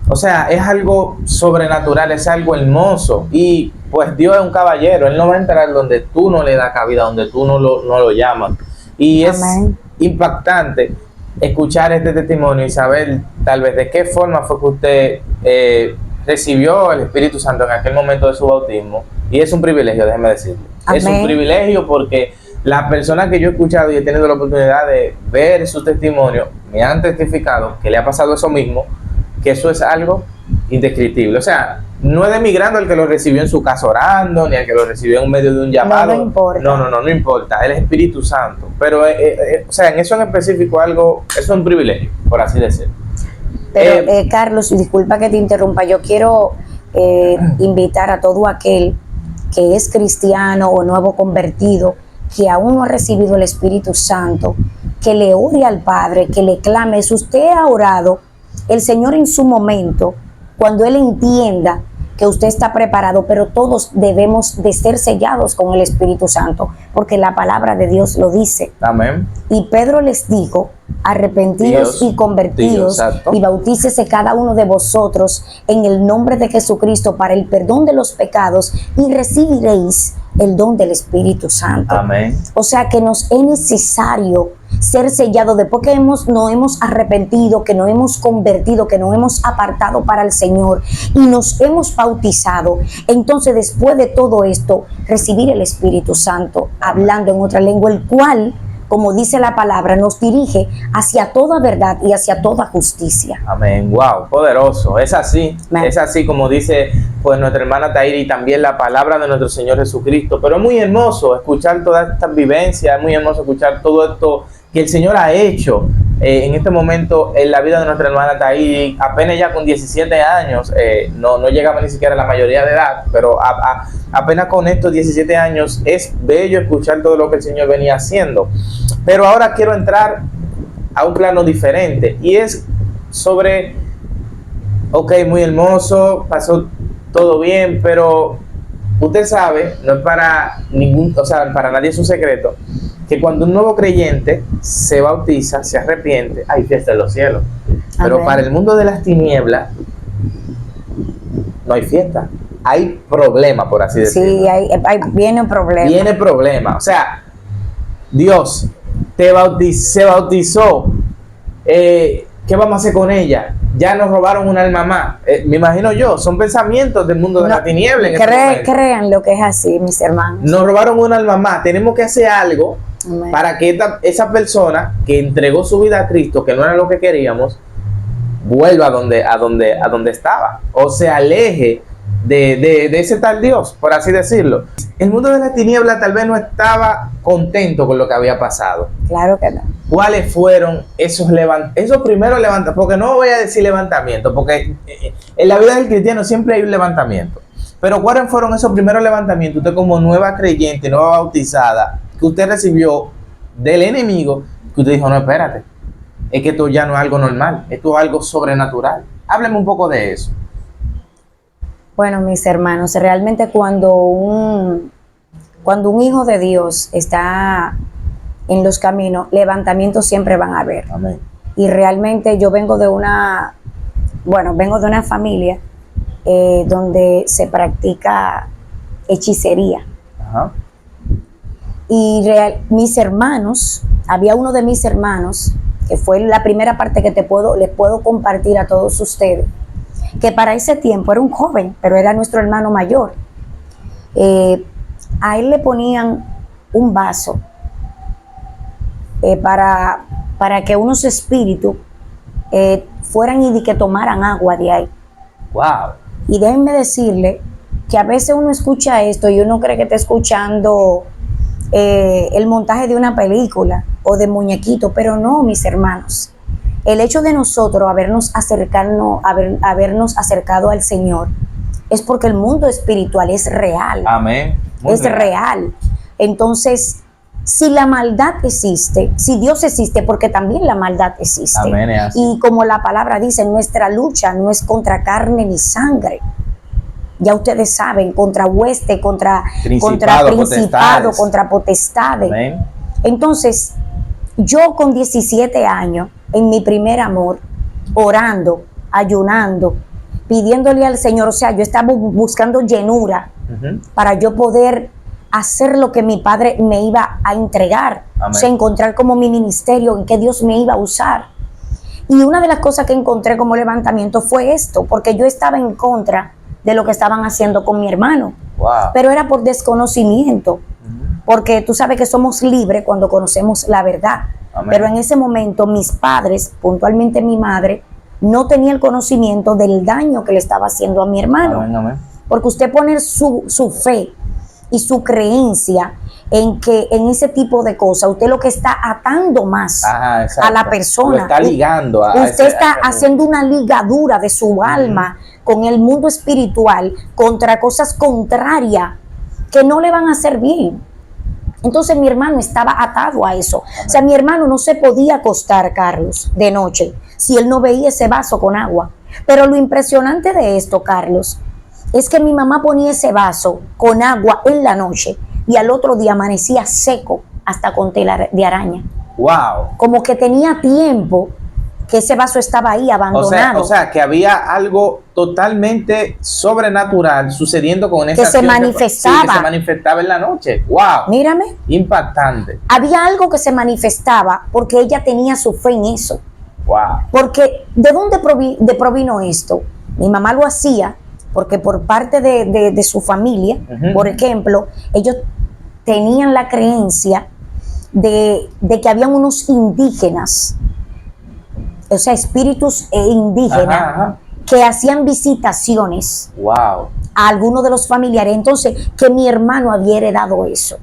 o sea, es algo sobrenatural, es algo hermoso. Y pues Dios es un caballero, Él no va a entrar donde tú no le das cabida, donde tú no lo llamas. Y amén. Es impactante escuchar este testimonio y saber tal vez de qué forma fue que usted recibió el Espíritu Santo en aquel momento de su bautismo. Y es un privilegio, déjeme decirle. Amén. Es un privilegio porque las personas que yo he escuchado y he tenido la oportunidad de ver su testimonio me han testificado que le ha pasado eso mismo, que eso es algo indescriptible. O sea, no es denigrando al que lo recibió en su casa orando, ni al que lo recibió en medio de un llamado. No importa. No importa. El Espíritu Santo. Pero, o sea, en eso en específico eso es un privilegio, por así decirlo. Pero, Carlos, disculpa que te interrumpa. Yo quiero invitar a todo aquel que es cristiano o nuevo convertido, que aún no ha recibido el Espíritu Santo, que le ore al Padre, que le clame. Si usted ha orado, el Señor en su momento, cuando Él entienda que usted está preparado, pero todos debemos de ser sellados con el Espíritu Santo, porque la palabra de Dios lo dice. Amén. Y Pedro les dijo: arrepentidos y convertidos y bautícese cada uno de vosotros en el nombre de Jesucristo para el perdón de los pecados y recibiréis el don del Espíritu Santo. Amén. O sea que nos es necesario ser sellado después que nos hemos arrepentido, que nos hemos convertido, que nos hemos apartado para el Señor y nos hemos bautizado. Entonces, después de todo esto, recibir el Espíritu Santo, hablando en otra lengua, el cual, como dice la palabra, nos dirige hacia toda verdad y hacia toda justicia. Amén. Wow, poderoso. Es así. Amén. Es así como dice pues nuestra hermana Tairi, y también la palabra de nuestro Señor Jesucristo. Pero es muy hermoso escuchar todas estas vivencias, es muy hermoso escuchar todo esto que el Señor ha hecho en este momento en la vida de nuestra hermana Tairi, apenas ya con 17 años, no llegaba ni siquiera a la mayoría de edad, pero apenas con estos 17 años es bello escuchar todo lo que el Señor venía haciendo. Pero ahora quiero entrar a un plano diferente y es sobre, ok, muy hermoso, pasó todo bien, pero usted sabe, no es para para nadie es un secreto, que cuando un nuevo creyente se bautiza, se arrepiente, hay fiesta en los cielos. Pero Amén. Para el mundo de las tinieblas no hay fiesta, hay problema, por así decirlo. Sí, viene un problema. Viene problema, o sea, Dios se bautizó, ¿qué vamos a hacer con ella? Ya nos robaron un alma más. Me imagino yo, son pensamientos del mundo de la tiniebla. Crean lo que es así, mis hermanos. Nos robaron un alma más. Tenemos que hacer algo Amén. Para que esa persona que entregó su vida a Cristo, que no era lo que queríamos, vuelva a donde estaba, o se aleje de ese tal Dios, por así decirlo. El mundo de la tiniebla tal vez no estaba contento con lo que había pasado. Claro que no. ¿Cuáles fueron esos primeros levantamientos? Porque no voy a decir levantamiento, porque en la vida del cristiano siempre hay un levantamiento. Pero ¿cuáles fueron esos primeros levantamientos? Usted como nueva creyente, nueva bautizada, que usted recibió del enemigo, que usted dijo, no, espérate, es que esto ya no es algo normal, esto es algo sobrenatural. Hábleme un poco de eso. Bueno, mis hermanos, realmente cuando un hijo de Dios está en los caminos, levantamientos siempre van a haber. Amén. Y realmente yo vengo de una familia donde se practica hechicería. Ajá. Y mis hermanos, había uno de mis hermanos, que fue la primera parte que les puedo compartir a todos ustedes, que para ese tiempo era un joven, pero era nuestro hermano mayor. A él le ponían un vaso para que unos espíritus fueran y que tomaran agua de ahí. Wow. Y déjenme decirle que a veces uno escucha esto y uno cree que está escuchando el montaje de una película o de muñequito, pero no, mis hermanos. El hecho de nosotros habernos acercado al Señor es porque el mundo espiritual es real. Amén. Es real. Entonces, si la maldad existe, si Dios existe, porque también la maldad existe. Amén, es así. Y como la palabra dice, nuestra lucha no es contra carne ni sangre. Ya ustedes saben, contra hueste, contra principado, contra potestades. Amén. Entonces, yo con 17 años, en mi primer amor, orando, ayunando, pidiéndole al Señor, o sea, yo estaba buscando llenura para yo poder hacer lo que mi padre me iba a entregar. Amén. O sea, encontrar como mi ministerio en que Dios me iba a usar. Y una de las cosas que encontré como levantamiento fue esto, porque yo estaba en contra de lo que estaban haciendo con mi hermano. Wow. Pero era por desconocimiento, porque tú sabes que somos libres cuando conocemos la verdad. Amén. Pero en ese momento mis padres, puntualmente mi madre, no tenía el conocimiento del daño que le estaba haciendo a mi hermano. Amén, amén. Porque usted pone su fe y su creencia en que en ese tipo de cosas usted lo que está atando más a la persona. Lo está ligando usted está haciendo una ligadura de su alma con el mundo espiritual contra cosas contrarias que no le van a hacer bien. Entonces mi hermano estaba atado a eso. Amén. O sea, mi hermano no se podía acostar, Carlos, de noche si él no veía ese vaso con agua. Pero lo impresionante de esto, Carlos, es que mi mamá ponía ese vaso con agua en la noche y al otro día amanecía seco hasta con tela de araña. Wow. Como que tenía tiempo que ese vaso estaba ahí abandonado. O sea, que había algo totalmente sobrenatural sucediendo con esa que se acción manifestaba. Sí, que se manifestaba en la noche. Wow. Mírame. Impactante. Había algo que se manifestaba porque ella tenía su fe en eso. Wow. Porque ¿de dónde provino esto? Mi mamá lo hacía porque por parte de su familia, por ejemplo, ellos tenían la creencia de que habían unos indígenas, o sea, espíritus indígenas, que hacían visitaciones wow. a algunos de los familiares. Entonces, que mi hermano había heredado eso.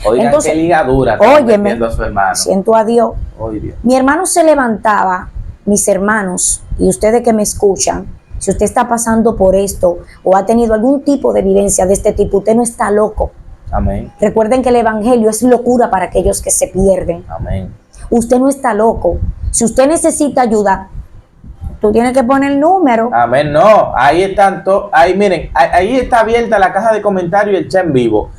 Oigan, entonces, qué ligadura. Óyeme, a su hermano. siento a Dios. Oh, Dios. Mi hermano se levantaba, mis hermanos, y ustedes que me escuchan, si usted está pasando por esto o ha tenido algún tipo de vivencia de este tipo, usted no está loco. Amén. Recuerden que el evangelio es locura para aquellos que se pierden. Amén. Usted no está loco. Si usted necesita ayuda, tú tienes que poner el número. Amén. No, ahí están ahí miren, ahí está abierta la caja de comentarios y el chat en vivo.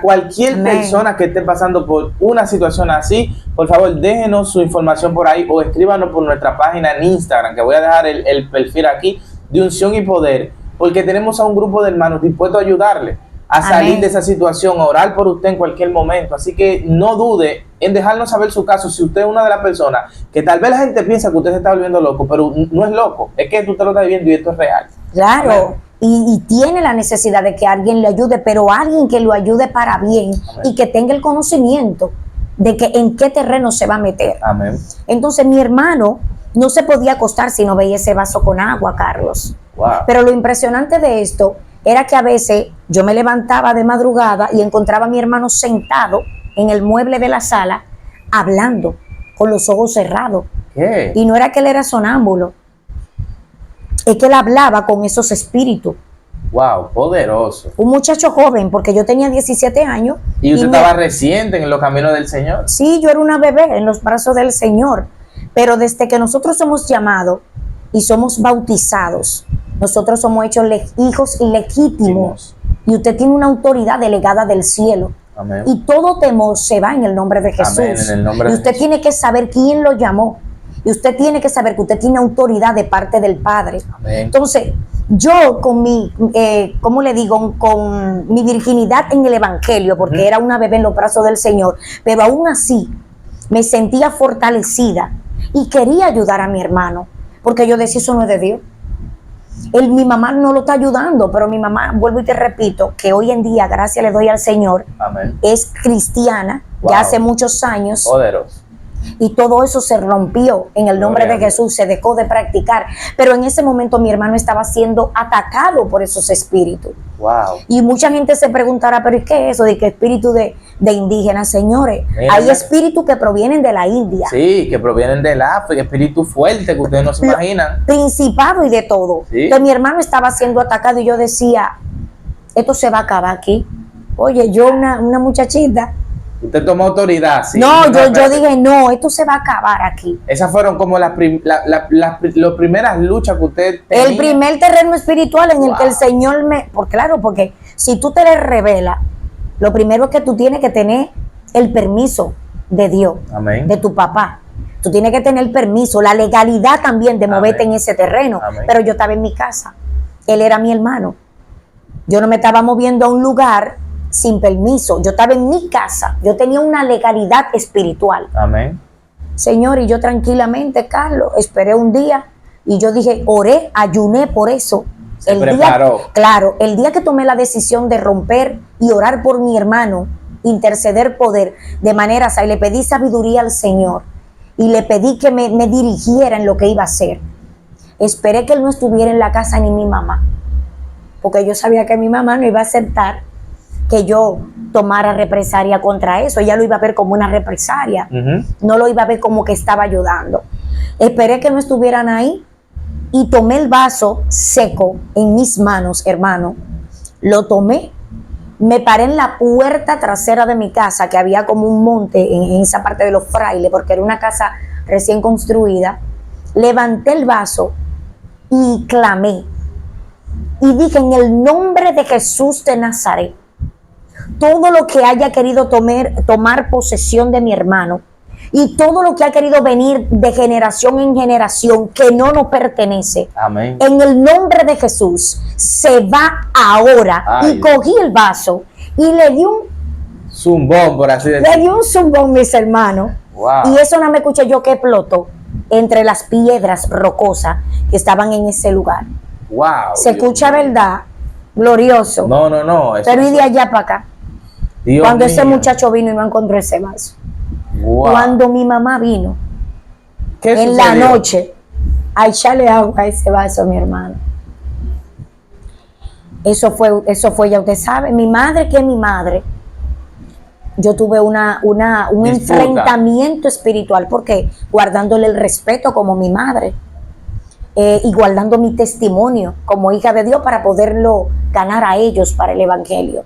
Cualquier Amén. persona que esté pasando por una situación así, por favor déjenos su información por ahí o escríbanos por nuestra página en Instagram, que voy a dejar el perfil aquí de Unción y Poder, porque tenemos a un grupo de hermanos dispuestos a ayudarle a salir Amén. de esa situación, a orar por usted en cualquier momento. Así que no dude en dejarnos saber su caso. Si usted es una de las personas que tal vez la gente piensa que usted se está volviendo loco, pero no es loco, es que tú te lo estás viviendo y esto es real. Claro. Y tiene la necesidad de que alguien le ayude, pero alguien que lo ayude para bien. Amén. Y que tenga el conocimiento de que en qué terreno se va a meter. Amén. Entonces mi hermano no se podía acostar si no veía ese vaso con agua, Carlos. Wow. Pero lo impresionante de esto era que a veces yo me levantaba de madrugada y encontraba a mi hermano sentado en el mueble de la sala, hablando, con los ojos cerrados. ¿Qué? Y no era que él era sonámbulo, es que él hablaba con esos espíritus. Wow, poderoso. Un muchacho joven, porque yo tenía 17 años. ¿Y usted estaba reciente en los caminos del Señor? Sí, yo era una bebé en los brazos del Señor. Pero desde que nosotros somos llamados y somos bautizados, nosotros somos hechos hijos ilegítimos. Y usted tiene una autoridad delegada del cielo. Amén. Y todo temor se va en el nombre de Jesús. Amén, en el nombre y usted de tiene que saber quién lo llamó. Y usted tiene que saber que usted tiene autoridad de parte del Padre. Amén. Entonces, yo con mi, ¿cómo le digo? Con mi virginidad en el Evangelio, porque era una bebé en los brazos del Señor, pero aún así me sentía fortalecida y quería ayudar a mi hermano, porque yo decía, eso no es de Dios. Mi mamá no lo está ayudando, pero mi mamá, vuelvo y te repito, que hoy en día, gracias le doy al Señor, amén, es cristiana, wow, ya hace muchos años. Poderoso. Y todo eso se rompió en el nombre de Jesús, se dejó de practicar. Pero en ese momento mi hermano estaba siendo atacado por esos espíritus. Wow. Y mucha gente se preguntará, ¿pero qué es eso? ¿De qué espíritu de indígenas? Señores, mira, hay espíritus que provienen de la India. Sí, que provienen del África, espíritus fuertes que ustedes no se imaginan. Principado y de todo. Sí. Entonces mi hermano estaba siendo atacado y yo decía, esto se va a acabar aquí. Oye, yo una muchachita. Usted tomó autoridad, sí. No, yo dije, no, esto se va a acabar aquí. Esas fueron como las primeras luchas que usted tenía. El primer terreno espiritual en wow, el que el Señor porque si tú te le revelas, lo primero es que tú tienes que tener el permiso de Dios, amén, de tu papá. Tú tienes que tener el permiso, la legalidad también de moverte en ese terreno. Amén. Pero yo estaba en mi casa, él era mi hermano. Yo no me estaba moviendo a un lugar sin permiso, yo estaba en mi casa, yo tenía una legalidad espiritual. Amén. Señor, y yo tranquilamente, Carlos, esperé un día y yo dije, oré, ayuné por eso. Se preparó. Claro, el día que tomé la decisión de romper y orar por mi hermano, interceder poder, de manera, y le pedí sabiduría al Señor y le pedí que me dirigiera en lo que iba a hacer. Esperé que él no estuviera en la casa ni mi mamá, porque yo sabía que mi mamá no iba a aceptar que yo tomara represalia contra eso. Ella lo iba a ver como una represalia, no lo iba a ver como que estaba ayudando. Esperé que no estuvieran ahí y tomé el vaso seco en mis manos, hermano. Lo tomé, me paré en la puerta trasera de mi casa, que había como un monte en esa parte de los frailes, porque era una casa recién construida. Levanté el vaso y clamé. y dije, en el nombre de Jesús de Nazaret, todo lo que haya querido tomar posesión de mi hermano y todo lo que ha querido venir de generación en generación que no nos pertenece, Amén. en el nombre de Jesús se va ahora. Ay, y cogí el vaso y le di un zumbón, por así le decirlo. di un zumbón, mis hermanos. Wow. Y eso no me escuché yo, que explotó entre las piedras rocosas que estaban en ese lugar. Wow. Se Dios escucha, mío. ¿verdad? Glorioso. No. Eso Pero y es- de allá para acá. Dios Cuando ese mío. muchacho vino y no encontró ese vaso. Wow. Cuando mi mamá vino ¿Qué en la sucedió? noche a echarle agua a ese vaso, mi hermano. Eso fue, ya usted sabe, mi madre, que es mi madre. Yo tuve un Disputa. enfrentamiento espiritual, porque guardándole el respeto como mi madre, y guardando mi testimonio como hija de Dios para poderlo ganar a ellos para el evangelio.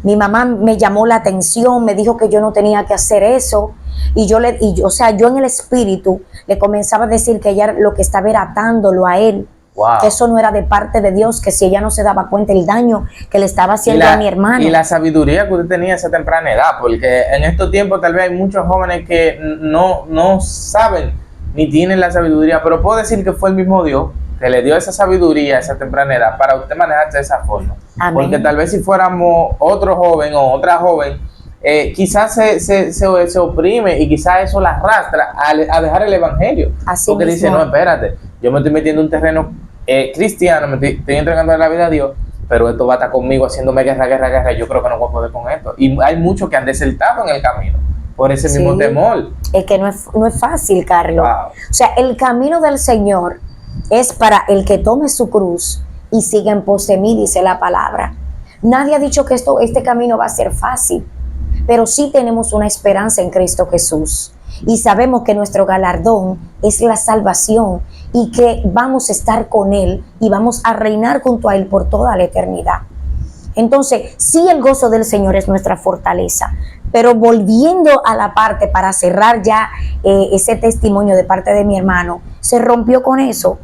Mi mamá me llamó la atención, me dijo que yo no tenía que hacer eso, y yo en el espíritu le comenzaba a decir que ella lo que estaba era atándolo a él, Wow. que eso no era de parte de Dios, que si ella no se daba cuenta el daño que le estaba haciendo a mi hermano. Y la sabiduría que usted tenía a esa temprana edad, porque en estos tiempos tal vez hay muchos jóvenes que no saben ni tienen la sabiduría, pero puedo decir que fue el mismo Dios que le dio esa sabiduría a esa temprana edad para usted manejarse de esa forma. Amén. Porque tal vez si fuéramos otro joven o otra joven, quizás se oprime y quizás eso la arrastra a dejar el evangelio. Así porque dice, mismo. no, espérate, yo me estoy metiendo en un terreno cristiano, me estoy entregando la vida a Dios, pero esto va a estar conmigo haciéndome guerra, yo creo que no voy a poder con esto. Y hay muchos que han desertado en el camino por ese mismo Sí. temor. Es que no es fácil, Carlos. Wow. O sea, el camino del Señor es para el que tome su cruz y siga en pos de mí, dice la palabra. Nadie ha dicho que este camino va a ser fácil, pero sí tenemos una esperanza en Cristo Jesús. Y sabemos que nuestro galardón es la salvación y que vamos a estar con Él y vamos a reinar junto a Él por toda la eternidad. Entonces, sí, el gozo del Señor es nuestra fortaleza, pero volviendo a la parte para cerrar ya ese testimonio de parte de mi hermano, se rompió con eso.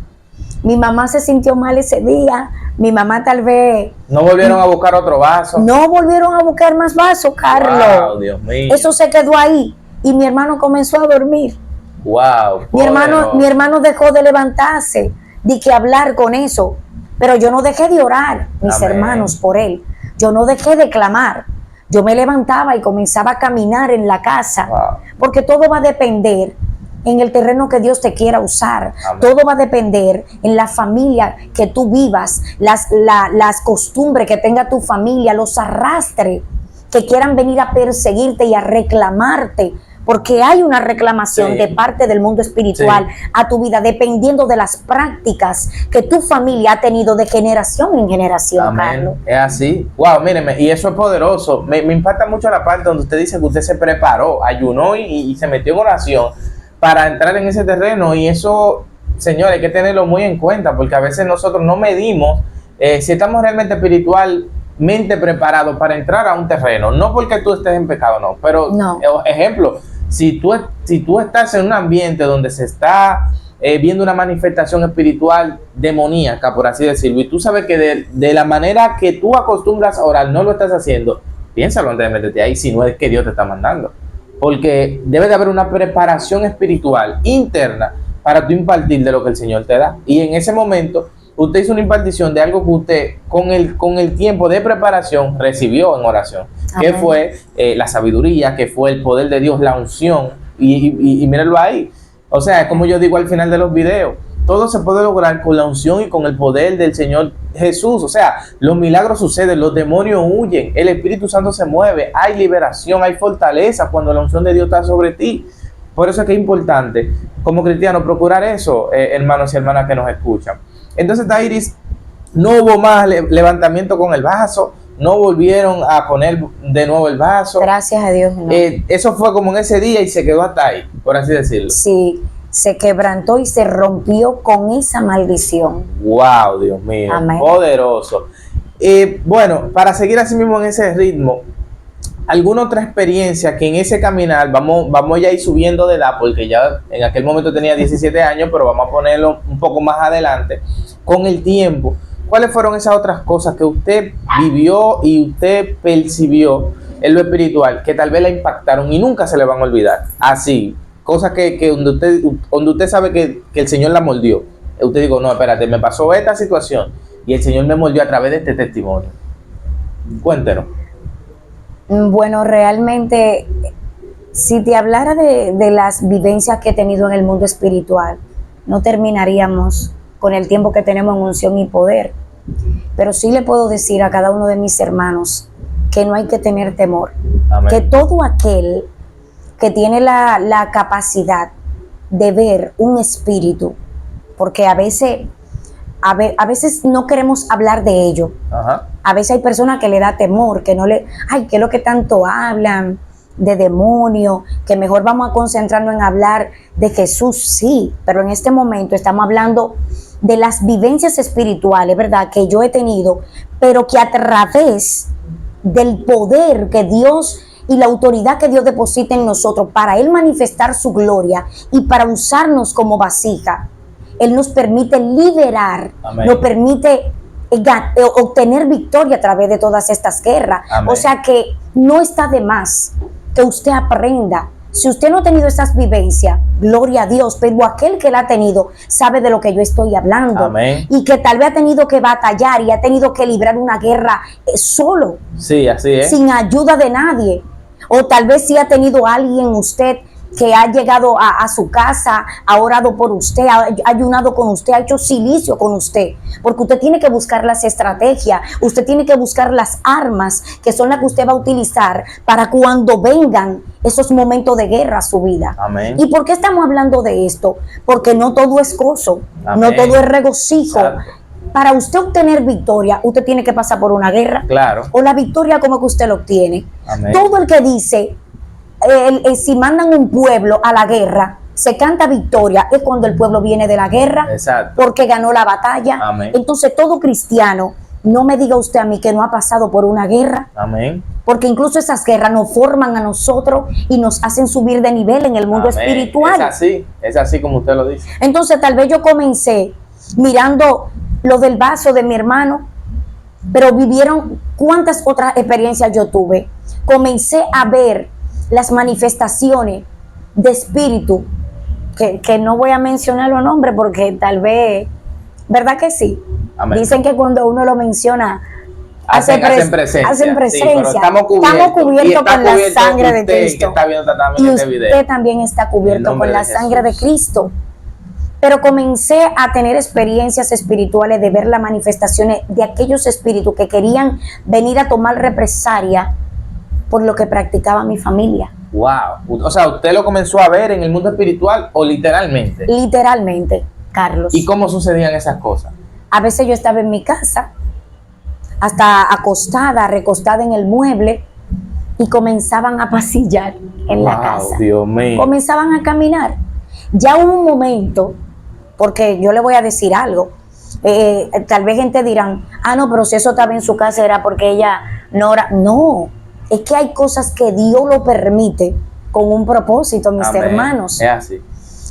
Mi mamá se sintió mal ese día, mi mamá tal vez... No volvieron a buscar otro vaso. No volvieron a buscar más vasos, Carlos. Wow, Dios mío. Eso se quedó ahí y mi hermano comenzó a dormir. Wow. Mi hermano dejó de levantarse, de que hablar con eso, pero yo no dejé de orar, mis Amén. hermanos, por él. Yo no dejé de clamar. Yo me levantaba y comenzaba a caminar en la casa, Wow. porque todo va a depender en el terreno que Dios te quiera usar. Amén. Todo va a depender en la familia que tú vivas, las costumbres que tenga tu familia, los arrastres que quieran venir a perseguirte y a reclamarte, porque hay una reclamación Sí. de parte del mundo espiritual Sí. a tu vida, dependiendo de las prácticas que tu familia ha tenido de generación en generación, Carlos. Amén. Es así. Wow, míreme, y eso es poderoso. Me impacta mucho la parte donde usted dice que usted se preparó, ayunó y se metió en oración para entrar en ese terreno. Y eso, señores, hay que tenerlo muy en cuenta, porque a veces nosotros no medimos si estamos realmente espiritualmente preparados para entrar a un terreno. No porque tú estés en pecado, no. Pero, No. ejemplo, si tú estás en un ambiente donde se está viendo una manifestación espiritual demoníaca, por así decirlo, y tú sabes que de la manera que tú acostumbras a orar no lo estás haciendo, piénsalo antes de meterte ahí, si no es que Dios te está mandando. Porque debe de haber una preparación espiritual interna para tú impartir de lo que el Señor te da. Y en ese momento, usted hizo una impartición de algo que usted, con el tiempo de preparación, recibió en oración. Que Amén. fue la sabiduría, que fue el poder de Dios, la unción. Y mírenlo ahí. O sea, es como yo digo al final de los videos, todo se puede lograr con la unción y con el poder del Señor Jesús. O sea, los milagros suceden, los demonios huyen, el Espíritu Santo se mueve, hay liberación, hay fortaleza cuando la unción de Dios está sobre ti. Por eso es que es importante, como cristiano, procurar eso, hermanos y hermanas que nos escuchan. Entonces, Dairis, no hubo más levantamiento con el vaso, no volvieron a poner de nuevo el vaso. Gracias a Dios. No. Eso fue como en ese día y se quedó hasta ahí, por así decirlo. Sí, se quebrantó y se rompió con esa maldición. Wow, Dios mío, Amén. poderoso. Bueno, para seguir así mismo en ese ritmo, ¿alguna otra experiencia que en ese caminar, vamos ya a ir subiendo de edad, porque ya en aquel momento tenía 17 años, pero vamos a ponerlo un poco más adelante, con el tiempo, ¿cuáles fueron esas otras cosas que usted vivió y usted percibió en lo espiritual que tal vez la impactaron y nunca se le van a olvidar? Así, cosas que donde usted sabe que el Señor la moldeó. Usted dijo, no, espérate, me pasó esta situación y el Señor me moldeó a través de este testimonio. Cuéntenos. Bueno, realmente, si te hablara de las vivencias que he tenido en el mundo espiritual, no terminaríamos con el tiempo que tenemos en unción y poder. Pero sí le puedo decir a cada uno de mis hermanos que no hay que tener temor. Amén. Que todo aquel que tiene la capacidad de ver un espíritu, porque a veces no queremos hablar de ello. Ajá. A veces hay personas que le da temor, que no le, ay, ¿qué es lo que tanto hablan de demonio? Que mejor vamos a concentrarnos en hablar de Jesús, sí, pero en este momento estamos hablando de las vivencias espirituales, ¿verdad? Que yo he tenido, pero que a través del poder que Dios y la autoridad que Dios deposita en nosotros para Él manifestar su gloria y para usarnos como vasija, Él nos permite liberar, Amén. nos permite obtener victoria a través de todas estas guerras. Amén. O sea que no está de más que usted aprenda. Si usted no ha tenido esas vivencias, gloria a Dios, pero aquel que la ha tenido sabe de lo que yo estoy hablando. Amén. Y que tal vez ha tenido que batallar y ha tenido que librar una guerra solo, Sí, así es. sin ayuda de nadie. O tal vez sí ha tenido alguien usted que ha llegado a su casa, ha orado por usted, ha ayunado con usted, ha hecho silicio con usted, porque usted tiene que buscar las estrategias, usted tiene que buscar las armas que son las que usted va a utilizar para cuando vengan esos momentos de guerra a su vida. Amén. ¿Y por qué estamos hablando de esto? Porque no todo es gozo, Amén. no todo es regocijo. Exacto. Para usted obtener victoria, usted tiene que pasar por una guerra. Claro. O la victoria como que usted lo obtiene. Amén. Todo el que dice, si mandan un pueblo a la guerra, se canta victoria, es cuando el pueblo viene de la guerra. Exacto. Porque ganó la batalla. Amén. Entonces todo cristiano, no me diga usted a mí que no ha pasado por una guerra, Amén. porque incluso esas guerras nos forman a nosotros y nos hacen subir de nivel en el mundo Amén. espiritual. Es así como usted lo dice. Entonces tal vez yo comencé mirando lo del vaso de mi hermano, pero vivieron cuántas otras experiencias yo tuve. Comencé a ver las manifestaciones de espíritu, que no voy a mencionar los nombres porque tal vez, ¿verdad que sí? Amén. Dicen que cuando uno lo menciona, Hacen presencia. Hacen presencia. Sí, pero estamos cubiertos con la sangre de usted Cristo. Que está viendo también Y este usted video. también está En cubierto nombre con la de sangre de Jesús. Cristo. Pero comencé a tener experiencias espirituales de ver las manifestaciones de aquellos espíritus que querían venir a tomar represalia por lo que practicaba mi familia. Wow. O sea, ¿usted lo comenzó a ver en el mundo espiritual o literalmente? Literalmente, Carlos. ¿Y cómo sucedían esas cosas? A veces yo estaba en mi casa, hasta acostada, recostada en el mueble, y comenzaban a pasillar en la casa. Dios mío. Comenzaban a caminar. Ya hubo un momento, porque yo le voy a decir algo, tal vez gente dirán, no, pero si eso estaba en su casa era porque ella no ora. No, es que hay cosas que Dios lo permite con un propósito, mis Amén. hermanos. Es así.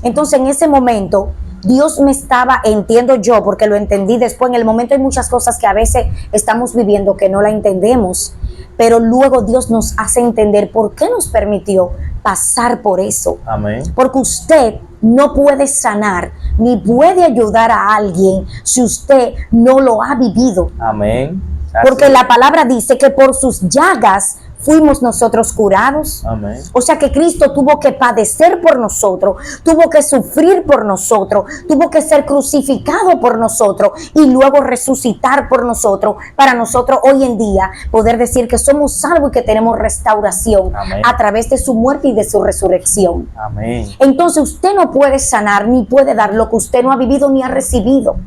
Entonces en ese momento Dios me estaba, entiendo yo, porque lo entendí después. En el momento hay muchas cosas que a veces estamos viviendo que no la entendemos, pero luego Dios nos hace entender por qué nos permitió pasar por eso. Amén. Porque usted no puede sanar ni puede ayudar a alguien si usted no lo ha vivido. Amén. Así Porque es. la palabra dice que por sus llagas fuimos nosotros curados. Amén. O sea que Cristo tuvo que padecer por nosotros, tuvo que sufrir por nosotros, tuvo que ser crucificado por nosotros y luego resucitar por nosotros, para nosotros hoy en día poder decir que somos salvos y que tenemos restauración. Amén. A través de su muerte y de su resurrección. Amén. Entonces usted no puede sanar ni puede dar lo que usted no ha vivido ni ha recibido.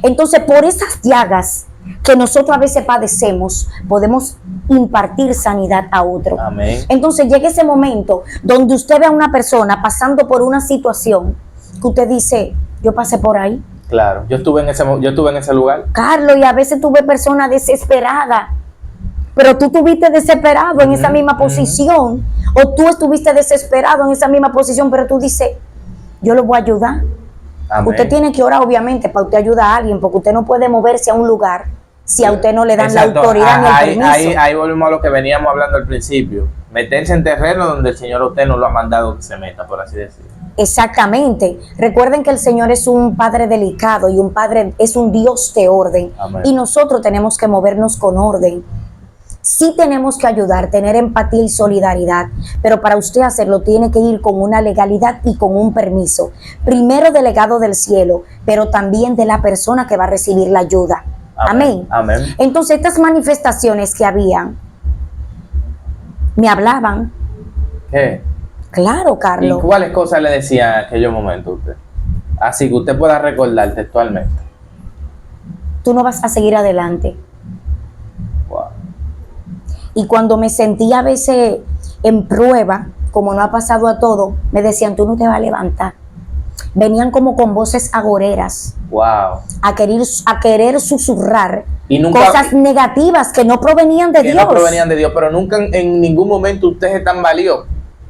Entonces por esas llagas que nosotros a veces padecemos, podemos impartir sanidad a otro. Amén. Entonces llega ese momento donde usted ve a una persona pasando por una situación que usted dice, yo pasé por ahí. Claro. Yo estuve en ese lugar. Carlos, y a veces tuve personas desesperadas, pero tú estuviste desesperado en esa misma posición, o tú estuviste desesperado en esa misma posición, pero tú dices, yo lo voy a ayudar. Amén. Usted tiene que orar, obviamente, para usted ayudar a alguien, porque usted no puede moverse a un lugar si a usted no le dan Exacto. la autoridad ni el permiso. Ahí volvemos a lo que veníamos hablando al principio. Meterse en terreno donde el Señor a usted no lo ha mandado que se meta, por así decirlo. Exactamente. Recuerden que el Señor es un Padre delicado y un Padre es un Dios de orden. Amén. Y nosotros tenemos que movernos con orden. Sí tenemos que ayudar, tener empatía y solidaridad, pero para usted hacerlo tiene que ir con una legalidad y con un permiso. Primero delegado del cielo, pero también de la persona que va a recibir la ayuda. Amén. Amén. Entonces estas manifestaciones que habían, me hablaban. ¿Qué? Claro, Carlos. ¿Y cuáles cosas le decían en aquellos momentos a usted? Así que usted pueda recordar textualmente. Tú no vas a seguir adelante. Wow. Y cuando me sentía a veces en prueba, como no ha pasado a todo, me decían, tú no te vas a levantar. Venían como con voces agoreras, Wow. a querer susurrar Y nunca, cosas negativas que no provenían de que Dios. no provenían de Dios, pero nunca en ningún momento usted se tambaleó.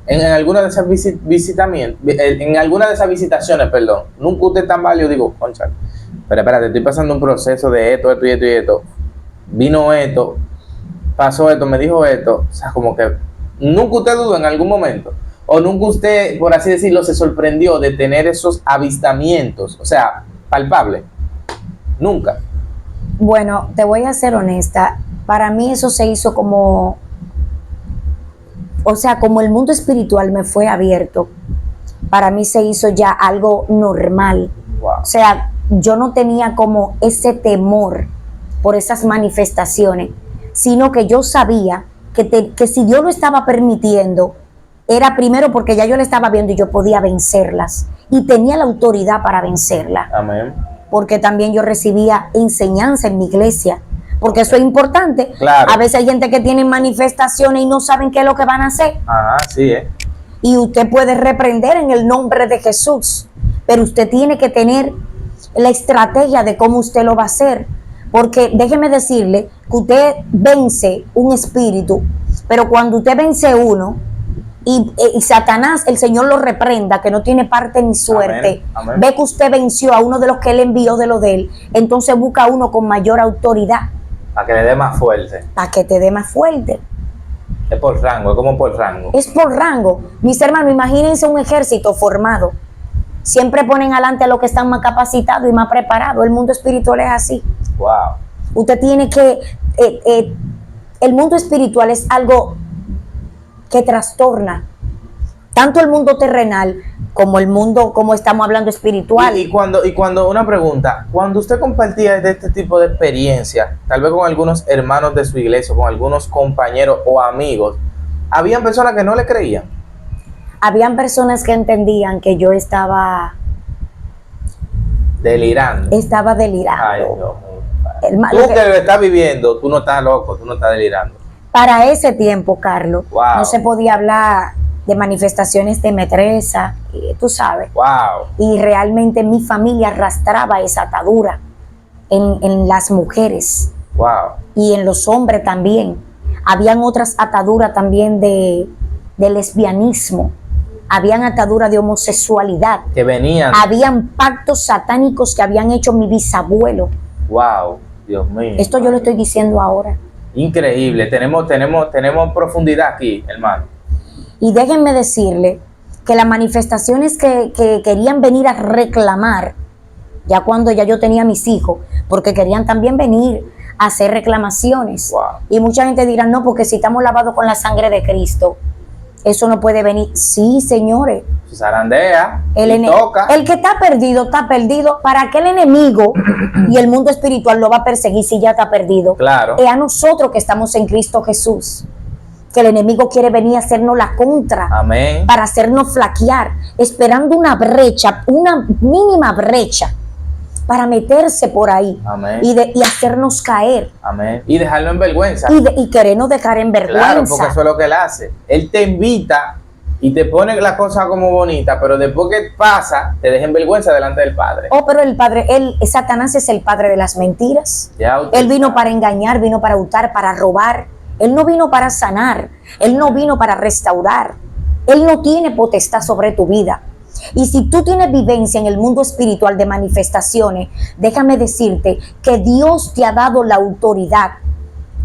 En alguna de esas en alguna de esas visitaciones, perdón, nunca usted tambaleó, digo, concha, pero espérate, estoy pasando un proceso de esto y esto. Vino esto, pasó esto, me dijo esto. O sea, como que nunca usted dudó en algún momento. O nunca usted, por así decirlo, se sorprendió de tener esos avistamientos. O sea, palpable. Nunca. Bueno, te voy a ser honesta. Para mí eso se hizo como, o sea, como el mundo espiritual me fue abierto. Para mí se hizo ya algo normal. Wow. O sea, yo no tenía como ese temor por esas manifestaciones, sino que yo sabía que si Dios lo estaba permitiendo, era primero porque ya yo la estaba viendo y yo podía vencerlas. Y tenía la autoridad para vencerlas. Amén. Porque también yo recibía enseñanza en mi iglesia. Porque eso es importante. Claro. A veces hay gente que tiene manifestaciones y no saben qué es lo que van a hacer. Ajá, sí, Y usted puede reprender en el nombre de Jesús. Pero usted tiene que tener la estrategia de cómo usted lo va a hacer. Porque déjeme decirle que usted vence un espíritu, pero cuando usted vence uno y Satanás, el Señor lo reprenda, que no tiene parte ni suerte, Amén, amén. ve que usted venció a uno de los que él envió de lo de él, entonces busca a uno con mayor autoridad para que le dé más fuerte. para que te dé más fuerte. Es por rango, es como por rango. Es por rango. Mis hermanos, imagínense un ejército formado. Siempre ponen adelante a los que están más capacitados y más preparados. El mundo espiritual es así. Wow. Usted tiene que... el mundo espiritual es algo que trastorna tanto el mundo terrenal como el mundo, como estamos hablando, espiritual. Y cuando una pregunta, cuando usted compartía de este tipo de experiencia, tal vez con algunos hermanos de su iglesia, con algunos compañeros o amigos, ¿habían personas que no le creían? Habían personas que entendían que yo estaba Delirando. Ay, delirando. Dios mío. Hermano, Tú que lo estás viviendo, tú no estás loco, tú no estás delirando. para ese tiempo, Carlos, Wow. no se podía hablar de manifestaciones de metresa, tú sabes. Wow. Y realmente mi familia arrastraba esa atadura en las mujeres Wow. y en los hombres también. Habían otras ataduras también de lesbianismo. Habían ataduras de homosexualidad. Que venían. Habían pactos satánicos que habían hecho mi bisabuelo. Wow. Dios mío. Esto yo lo estoy diciendo ahora. Increíble. Tenemos profundidad aquí, hermano. Y déjenme decirle que las manifestaciones que querían venir a reclamar, ya cuando ya yo tenía mis hijos, porque querían también venir a hacer reclamaciones. Wow. Y mucha gente dirá, no, porque si estamos lavados con la sangre de Cristo, eso no puede venir. Sí, señores. Se zarandea y El toca. que está perdido, para que el enemigo y el mundo espiritual lo va a perseguir si ya está perdido. Claro. Es a nosotros que estamos en Cristo Jesús, que el enemigo quiere venir a hacernos la contra. Amén. Para hacernos flaquear, esperando una brecha, una mínima brecha, para meterse por ahí. Amén. y hacernos caer Amén. Y dejarlo en vergüenza. y querernos dejar en vergüenza. Claro, porque eso es lo que él hace. Él te invita y te pone la cosa como bonita, pero después que pasa, te deja en vergüenza delante del Padre. Oh, pero Satanás es el padre de las mentiras. Ya usted Él vino sabe. para engañar, vino para hurtar, para robar. Él no vino para sanar. Él no vino para restaurar. Él no tiene potestad sobre tu vida. Y si tú tienes vivencia en el mundo espiritual de manifestaciones, déjame decirte que Dios te ha dado la autoridad.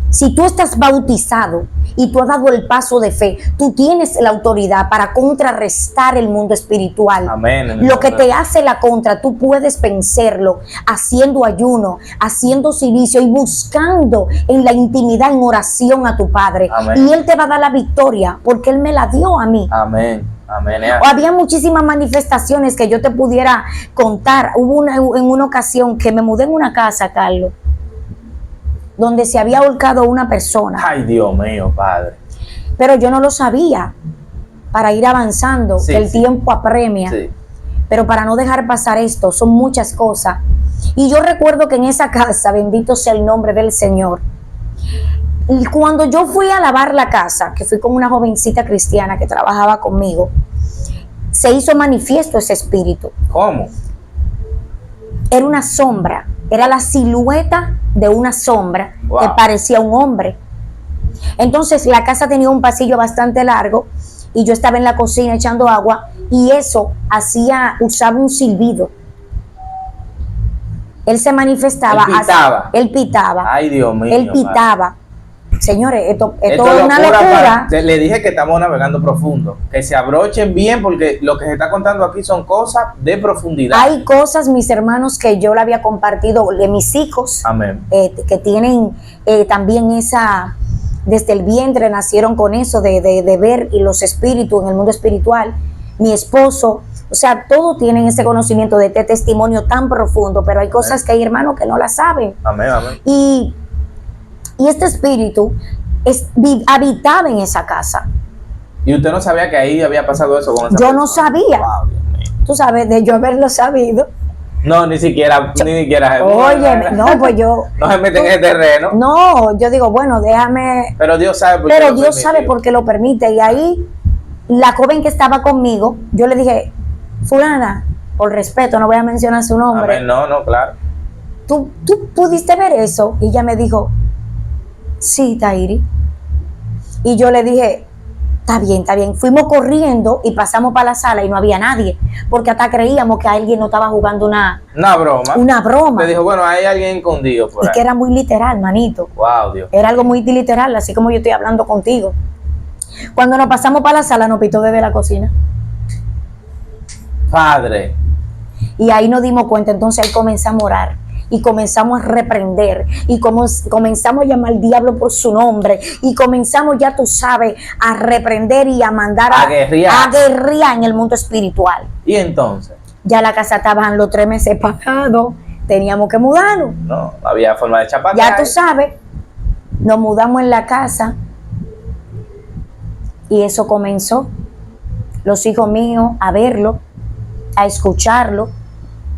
Si tú estás bautizado y tú has dado el paso de fe, tú tienes la autoridad para contrarrestar el mundo espiritual. Amén. Lo que te hace la contra, tú puedes vencerlo haciendo ayuno, haciendo silicio y buscando en la intimidad, en oración a tu Padre. Amén. Y Él te va a dar la victoria porque Él me la dio a mí. Amén. Amén. Había muchísimas manifestaciones que yo te pudiera contar. Hubo en una ocasión que me mudé en una casa, Carlos, donde se había ahorcado una persona. Ay, Dios mío, Padre. Pero yo no lo sabía. Para ir avanzando, Sí, que el sí. tiempo apremia. Sí. Pero para no dejar pasar esto, son muchas cosas. Y yo recuerdo que en esa casa, bendito sea el nombre del Señor, y cuando yo fui a lavar la casa, que fui con una jovencita cristiana que trabajaba conmigo, se hizo manifiesto ese espíritu. ¿Cómo? Era una sombra, era la silueta de una sombra. Wow. Que parecía un hombre. Entonces la casa tenía un pasillo bastante largo y yo estaba en la cocina echando agua y eso usaba un silbido. Él se manifestaba. Él pitaba. Ay, Dios mío. Él pitaba. Señores, esto es Esto una locura. Le dije que estamos navegando profundo. Que se abrochen bien porque lo que se está contando aquí son cosas de profundidad. Hay cosas, mis hermanos, que yo le había compartido de mis hijos. Amén. Que tienen también esa, desde el vientre nacieron con eso de ver y los espíritus en el mundo espiritual. Mi esposo, o sea, todos tienen ese conocimiento de este testimonio tan profundo, pero hay cosas que hay hermanos que no la saben. Amén, amén. Y este espíritu habitaba en esa casa. ¿Y usted no sabía que ahí había pasado eso con esa Yo persona? no sabía. Wow, Dios mío. Tú sabes, de yo haberlo sabido. No, ni siquiera. Oye, no, pues yo. No se meten en ese terreno. No, yo digo, bueno, déjame. Pero Dios sabe por qué. Pero lo Dios permitió. sabe por qué lo permite. Y ahí, la joven que estaba conmigo, yo le dije, fulana, por respeto, no voy a mencionar su nombre. Amén, no, claro. ¿Tú pudiste ver eso? Y ella me dijo, sí, Tairi. Y yo le dije, está bien, está bien. Fuimos corriendo y pasamos para la sala y no había nadie, porque hasta creíamos que alguien no estaba jugando una broma. Te dijo, bueno, hay alguien escondido por Y ahí. que era muy literal, manito. Wow, Dios. Era algo muy literal, así como yo estoy hablando contigo. Cuando nos pasamos para la sala, nos pitó desde la cocina. Padre. Y ahí nos dimos cuenta, entonces ahí comenzamos a orar. Y comenzamos a reprender. Y comenzamos a llamar al diablo por su nombre. Y comenzamos, ya tú sabes, a reprender y a mandar a guerrear en el mundo espiritual. ¿Y entonces? Ya la casa estaban los 3 meses pagados. Teníamos que mudarnos. No había forma de chapacar. Ya tú sabes, nos mudamos en la casa. Y eso comenzó. Los hijos míos a verlo, a escucharlo.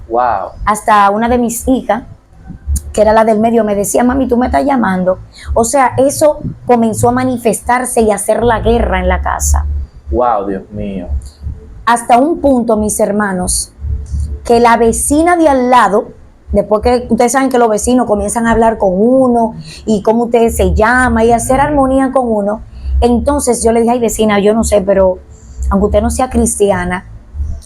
Wow. Hasta una de mis hijas, que era la del medio, me decía, mami, tú me estás llamando. O sea, eso comenzó a manifestarse y a hacer la guerra en la casa. Wow, Dios mío. Hasta un punto, mis hermanos, que la vecina de al lado, después que ustedes saben que los vecinos comienzan a hablar con uno y cómo usted se llama y hacer armonía con uno, entonces yo le dije, ay vecina, yo no sé, pero aunque usted no sea cristiana,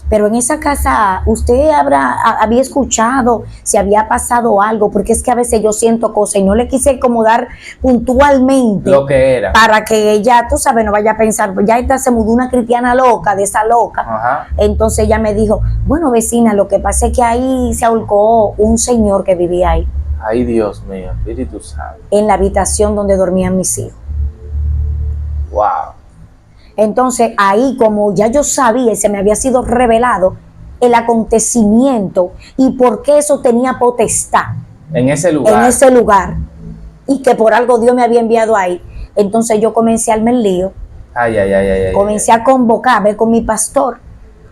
pero en esa casa usted había escuchado si había pasado algo, porque es que a veces yo siento cosas y no le quise como dar puntualmente lo que era, para que ella, tú sabes, no vaya a pensar, pues ya esta se mudó una cristiana loca, de esa loca. Ajá. Entonces ella me dijo, bueno vecina, lo que pasa es que ahí se ahorcó un señor que vivía ahí, ay Dios mío, Espíritu Santo. en la habitación donde dormían mis hijos. Wow. Entonces ahí, como ya yo sabía y se me había sido revelado el acontecimiento y por qué eso tenía potestad En ese lugar. Y que por algo Dios me había enviado ahí, entonces yo comencé a armar el lío. Comencé a convocar, ver con mi pastor,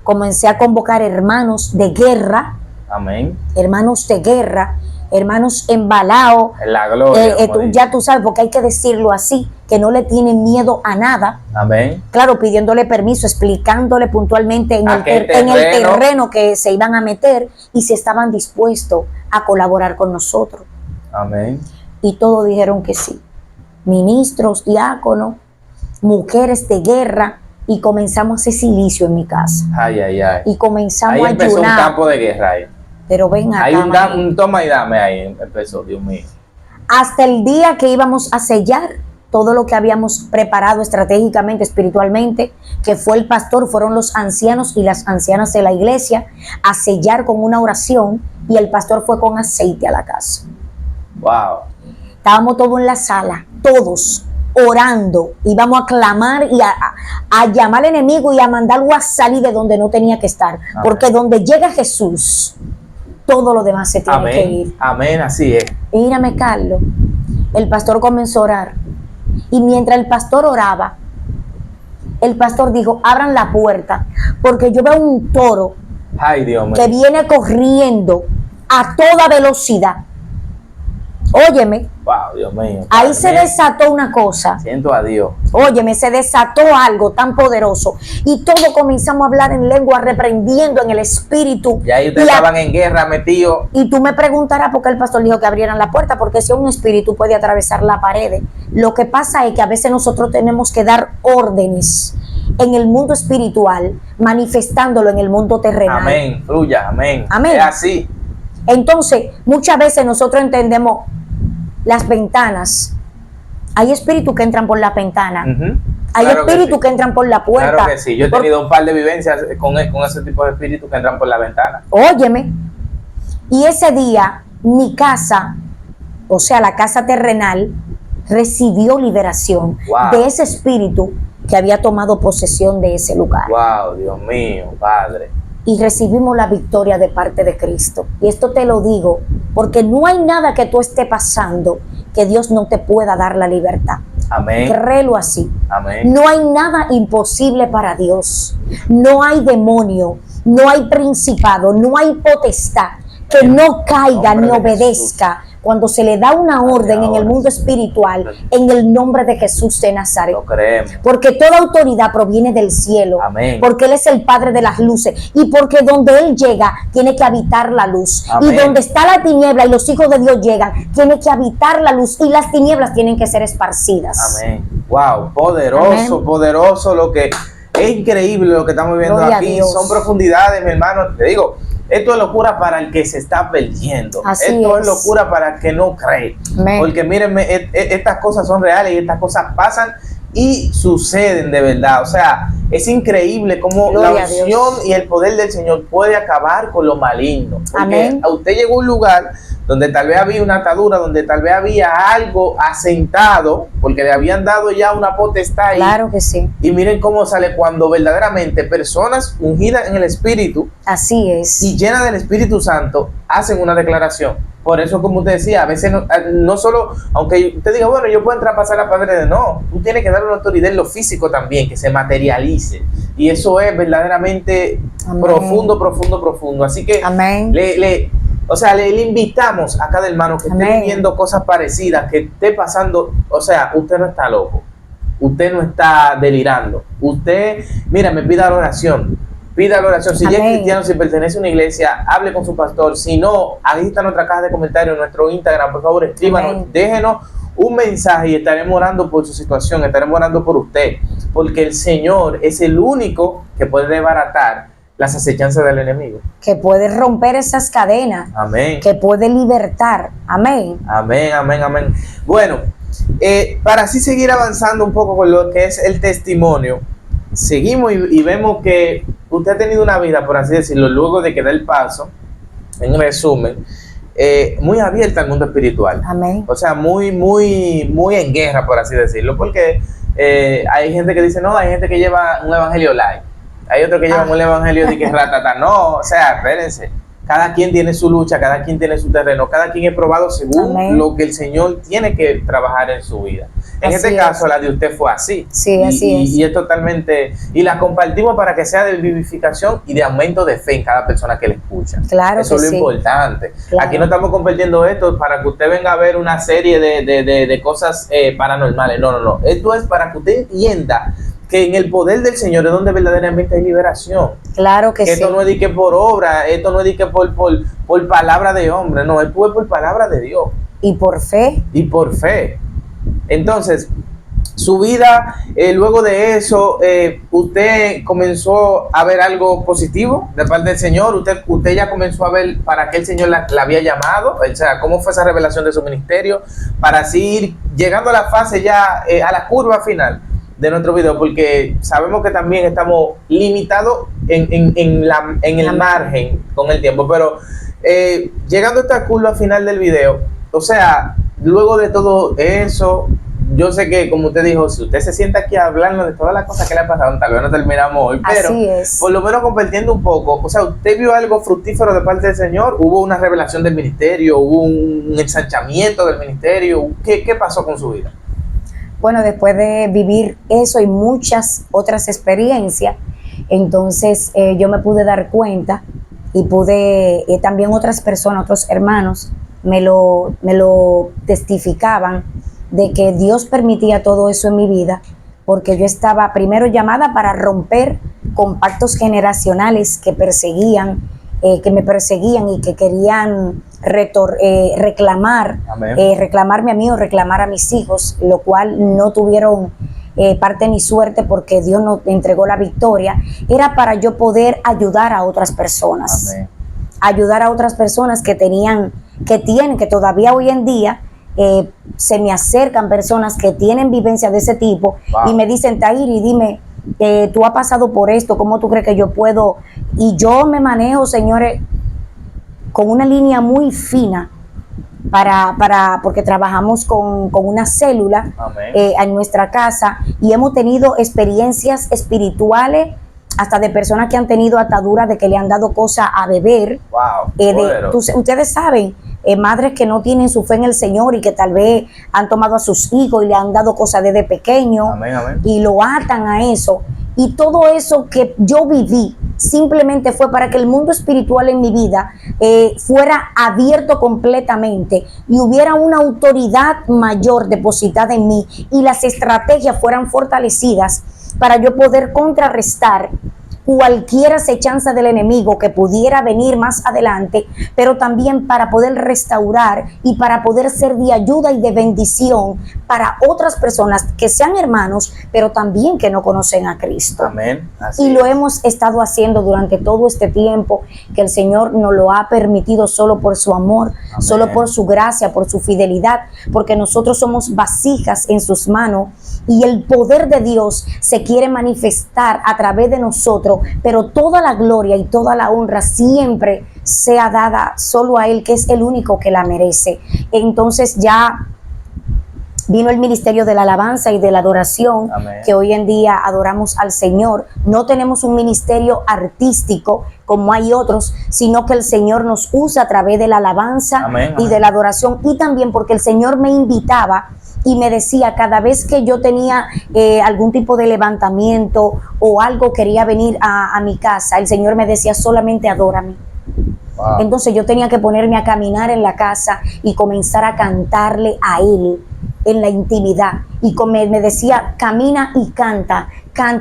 comencé a convocar hermanos de guerra. Amén. Hermanos de guerra, hermanos embalados. En la gloria. Ya tú sabes, porque hay que decirlo así, que no le tienen miedo a nada. Amén. Claro, pidiéndole permiso, explicándole puntualmente en el terreno que se iban a meter y si estaban dispuestos a colaborar con nosotros. Amén. Y todos dijeron que sí. Ministros, diáconos, mujeres de guerra, y comenzamos a hacer silicio en mi casa. Ay, ay, ay. Y comenzamos Ahí a empezó un ayunar. campo de guerra ahí. Pero ven acá, Hay un manito. toma y dame ahí empezó, Dios mío. Hasta el día que íbamos a sellar todo lo que habíamos preparado estratégicamente, espiritualmente, que fue el pastor, fueron los ancianos y las ancianas de la iglesia a sellar con una oración, y el pastor fue con aceite a la casa. Wow. Estábamos todos en la sala, todos orando, íbamos a clamar y a llamar al enemigo y a mandarlo a salir de donde no tenía que estar. Amén. Porque donde llega Jesús, todo lo demás se tiene que Amén. ir. Amén, así es. Y mírame, Carlos, el pastor comenzó a orar. Y mientras el pastor oraba, el pastor dijo, abran la puerta, porque yo veo un toro Ay, Dios mío. que viene corriendo a toda velocidad. Óyeme, Wow, Dios mío. ahí se Amén. desató una cosa. Siento a Dios. Óyeme, se desató algo tan poderoso y todos comenzamos a hablar en lengua, reprendiendo en el espíritu. Y ahí ustedes estaban en guerra metidos. Y tú me preguntarás por qué el pastor dijo que abrieran la puerta, porque si un espíritu puede atravesar la pared. Lo que pasa es que a veces nosotros tenemos que dar órdenes en el mundo espiritual, manifestándolo en el mundo terrenal. Amén, fluya, amén. Amén. Es así. Entonces, muchas veces nosotros entendemos las ventanas. Hay espíritus que entran por la ventana. Ujú. Hay Claro que espíritus sí. que entran por la puerta. Claro que sí. Yo he tenido un par de vivencias con ese tipo de espíritus que entran por la ventana. Óyeme, y ese día mi casa, o sea, la casa terrenal, recibió liberación Wow. de ese espíritu que había tomado posesión de ese lugar. Wow, Dios mío, Padre. Y recibimos la victoria de parte de Cristo. Y esto te lo digo porque no hay nada que tú esté pasando que Dios no te pueda dar la libertad. Amén. Créelo así. Amén. No hay nada imposible para Dios. No hay demonio, no hay principado, no hay potestad que no caiga ni Nombre de obedezca cuando se le da una orden en el mundo espiritual en el nombre de Jesús de Nazaret. Lo creemos. Porque toda autoridad proviene del cielo. Amén. Porque Él es el Padre de las luces. Y porque donde Él llega, tiene que habitar la luz. Amén. Y donde está la tiniebla y los hijos de Dios llegan, tiene que habitar la luz. Y las tinieblas tienen que ser esparcidas. Amén. Wow, poderoso, Amén. poderoso lo que es increíble lo que estamos viendo Gloria a aquí. Dios. Son profundidades, mi hermano. Te digo, esto es locura para el que se está perdiendo. Así Esto es es. locura para el que no cree. Amén. Porque mírenme, estas cosas son reales y estas cosas pasan y suceden de verdad. O sea, es increíble cómo Gloria la a Dios. unción y el poder del Señor puede acabar con lo maligno. Porque Amén. a usted llegó a un lugar donde tal vez había una atadura, donde tal vez había algo asentado, porque le habían dado ya una potestad ahí. Claro que sí. Y miren cómo sale cuando verdaderamente personas ungidas en el Espíritu Así es. y llenas del Espíritu Santo hacen una declaración. Por eso, como usted decía, a veces no solo, aunque usted diga, bueno, yo puedo entrar a pasar la pared, no, tú tienes que darle una autoridad en lo físico también, que se materialice. Y eso es verdaderamente Amén. profundo, profundo, profundo. Así que Amén. le invitamos a cada hermano que esté Amén. viviendo cosas parecidas, que esté pasando, o sea, usted no está loco, usted no está delirando, usted, mira, me pida la oración, pida la oración. Si ya es Amén. cristiano, si pertenece a una iglesia, hable con su pastor. Si no, ahí está nuestra caja de comentarios, nuestro Instagram, por favor, escríbanos, Amén. déjenos un mensaje y estaremos orando por su situación, estaremos orando por usted, porque el Señor es el único que puede desbaratar las acechanzas del enemigo. Que puede romper esas cadenas. Amén. Que puede libertar. Amén. Amén, amén, amén. Bueno, para así seguir avanzando un poco con lo que es el testimonio, seguimos y vemos que usted ha tenido una vida, por así decirlo, luego de que da el paso, en resumen, muy abierta al mundo espiritual. Amén. O sea, muy en guerra, por así decirlo, porque hay gente que dice, no, hay gente que lleva un evangelio light, hay otro que lleva un evangelio de que es ratata. No, o sea, espérense. Cada quien tiene su lucha, cada quien tiene su terreno, cada quien es probado según Amén. lo que el Señor tiene que trabajar en su vida. En Así este es. caso, la de usted fue así. Sí, así es. Y es totalmente, y la compartimos para que sea de vivificación y de aumento de fe en cada persona que le escucha. Claro Eso que es lo sí. importante. Claro. Aquí no estamos compartiendo esto para que usted venga a ver una serie de cosas paranormales. No, no, no. Esto es para que usted entienda que en el poder del Señor es donde verdaderamente hay liberación. Claro que Que sí. esto no es de que por obra, esto no es de que por palabra de hombre, no, esto es por palabra de Dios Y por fe. y por fe. Entonces, su vida, luego de eso, usted comenzó a ver algo positivo de parte del Señor. Usted ya comenzó a ver para qué el Señor la había llamado, o sea, cómo fue esa revelación de su ministerio, para así ir llegando a la fase ya, a la curva final de nuestro video, porque sabemos que también estamos limitados en el margen con el tiempo, pero llegando a esta curva final del video, o sea, luego de todo eso, yo sé que, como usted dijo, si usted se sienta aquí hablando de todas las cosas que le han pasado, tal vez no terminamos hoy, pero por lo menos compartiendo un poco. O sea, ¿usted vio algo fructífero de parte del Señor? ¿Hubo una revelación del ministerio? ¿Hubo un ensanchamiento del ministerio? ¿Qué pasó con su vida? Bueno, después de vivir eso y muchas otras experiencias, entonces yo me pude dar cuenta y pude, también otras personas, otros hermanos, me lo testificaban, de que Dios permitía todo eso en mi vida, porque yo estaba primero llamada para romper con pactos generacionales que me perseguían y que querían reclamarme a mí o reclamar a mis hijos, lo cual no tuvieron parte ni suerte, porque Dios nos entregó la victoria. Era para yo poder ayudar a otras personas. Amén. Ayudar a otras personas que todavía hoy en día se me acercan personas que tienen vivencia de ese tipo. Wow. Y me dicen, Tairi, dime, tú has pasado por esto, ¿cómo tú crees que yo puedo? Y yo me manejo, señores, con una línea muy fina, porque trabajamos con una célula en nuestra casa, y hemos tenido experiencias espirituales hasta de personas que han tenido ataduras de que le han dado cosas a beber. Wow, ustedes saben, madres que no tienen su fe en el Señor y que tal vez han tomado a sus hijos y le han dado cosas desde pequeño. Amén, amén. Y lo atan a eso. Y todo eso que yo viví simplemente fue para que el mundo espiritual en mi vida fuera abierto completamente y hubiera una autoridad mayor depositada en mí y las estrategias fueran fortalecidas para yo poder contrarrestar cualquier acechanza del enemigo que pudiera venir más adelante, pero también para poder restaurar y para poder ser de ayuda y de bendición para otras personas que sean hermanos, pero también que no conocen a Cristo. Amén. Y lo hemos estado haciendo durante todo este tiempo que el Señor nos lo ha permitido, solo por su amor, amén, solo por su gracia, por su fidelidad, porque nosotros somos vasijas en sus manos y el poder de Dios se quiere manifestar a través de nosotros, pero toda la gloria y toda la honra siempre sea dada solo a Él, que es el único que la merece. Entonces ya vino el ministerio de la alabanza y de la adoración. Amén. Que hoy en día adoramos al Señor. No tenemos un ministerio artístico como hay otros, sino que el Señor nos usa a través de la alabanza. Amén. Y de la adoración, y también porque el Señor me invitaba y me decía, cada vez que yo tenía algún tipo de levantamiento o algo quería venir a mi casa, el Señor me decía, solamente adórame. Wow. Entonces yo tenía que ponerme a caminar en la casa y comenzar a cantarle a Él en la intimidad, y me decía, camina y canta,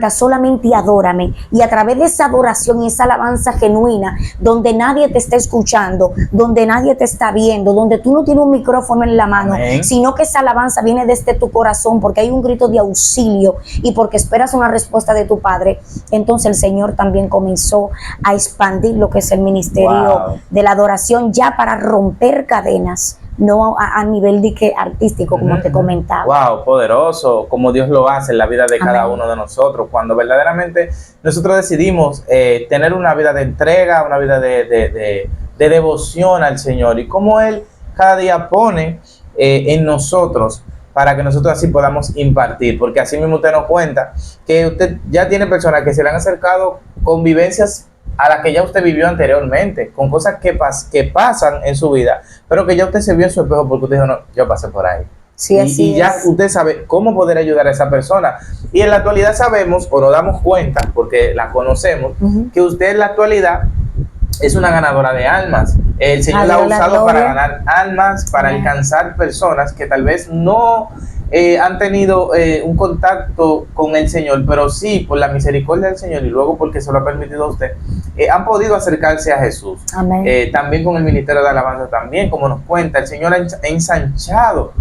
solamente adórame. Y a través de esa adoración y esa alabanza genuina, donde nadie te está escuchando, donde nadie te está viendo, donde tú no tienes un micrófono en la mano, amén, sino que esa alabanza viene desde tu corazón, porque hay un grito de auxilio y porque esperas una respuesta de tu Padre. Entonces el Señor también comenzó a expandir lo que es el ministerio, wow, de la adoración, ya para romper cadenas, no a nivel de que artístico, como te comentaba. Wow, poderoso, como Dios lo hace en la vida de cada uno de nosotros, cuando verdaderamente nosotros decidimos tener una vida de entrega, una vida de devoción al Señor, y como Él cada día pone en nosotros para que nosotros así podamos impartir, porque así mismo usted nos cuenta que usted ya tiene personas que se le han acercado con vivencias a la que ya usted vivió anteriormente, con cosas que pasan en su vida, pero que ya usted se vio en su espejo porque usted dijo, no, yo pasé por ahí. Sí, así y ya usted sabe cómo poder ayudar a esa persona. Y en la actualidad sabemos, o nos damos cuenta, porque la conocemos, que usted en la actualidad es una ganadora de almas. El Señor la ha usado para ganar almas, para alcanzar personas que tal vez no han tenido un contacto con el Señor, pero sí, por la misericordia del Señor y luego porque se lo ha permitido a usted, han podido acercarse a Jesús. Amén. También con el Ministerio de Alabanza también, como nos cuenta, el Señor ha ensanchado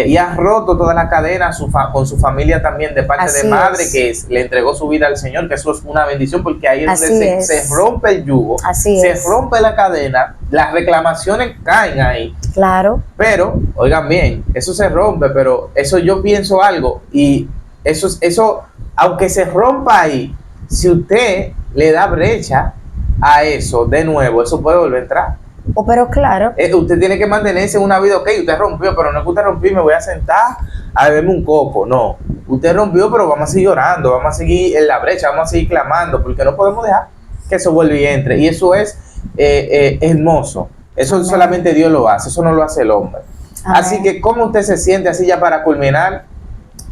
y ha roto toda la cadena con su familia también de parte Así de madre es. que le entregó su vida al Señor, que eso es una bendición porque ahí es Así donde es. se rompe el yugo, Así se es. rompe la cadena, las reclamaciones caen ahí. Claro. Pero, oigan bien, eso se rompe, pero eso yo pienso algo y eso, aunque se rompa ahí, si usted le da brecha a eso de nuevo, eso puede volver a entrar. Oh, pero claro. Usted tiene que mantenerse en una vida, ok, usted rompió, pero no es que usted rompió y me voy a sentar a beberme un coco, no. Usted rompió, pero vamos a seguir orando, vamos a seguir en la brecha, vamos a seguir clamando, porque no podemos dejar que eso vuelva y entre. Y eso es hermoso. Eso Amén. solamente Dios lo hace, eso no lo hace el hombre. Amén. Así que, ¿cómo usted se siente así ya para culminar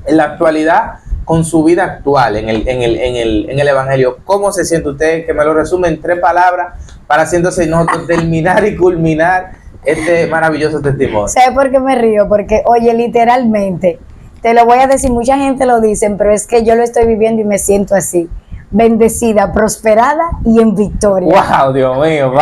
en la actualidad con su vida actual en el Evangelio? ¿Cómo se siente usted? Que me lo resume en 3 palabras para haciéndose nosotros terminar y culminar este maravilloso testimonio. ¿Sabes por qué me río? Porque, oye, literalmente, te lo voy a decir, mucha gente lo dicen, pero es que yo lo estoy viviendo y me siento así. Bendecida, prosperada y en victoria. ¡Wow, Dios mío!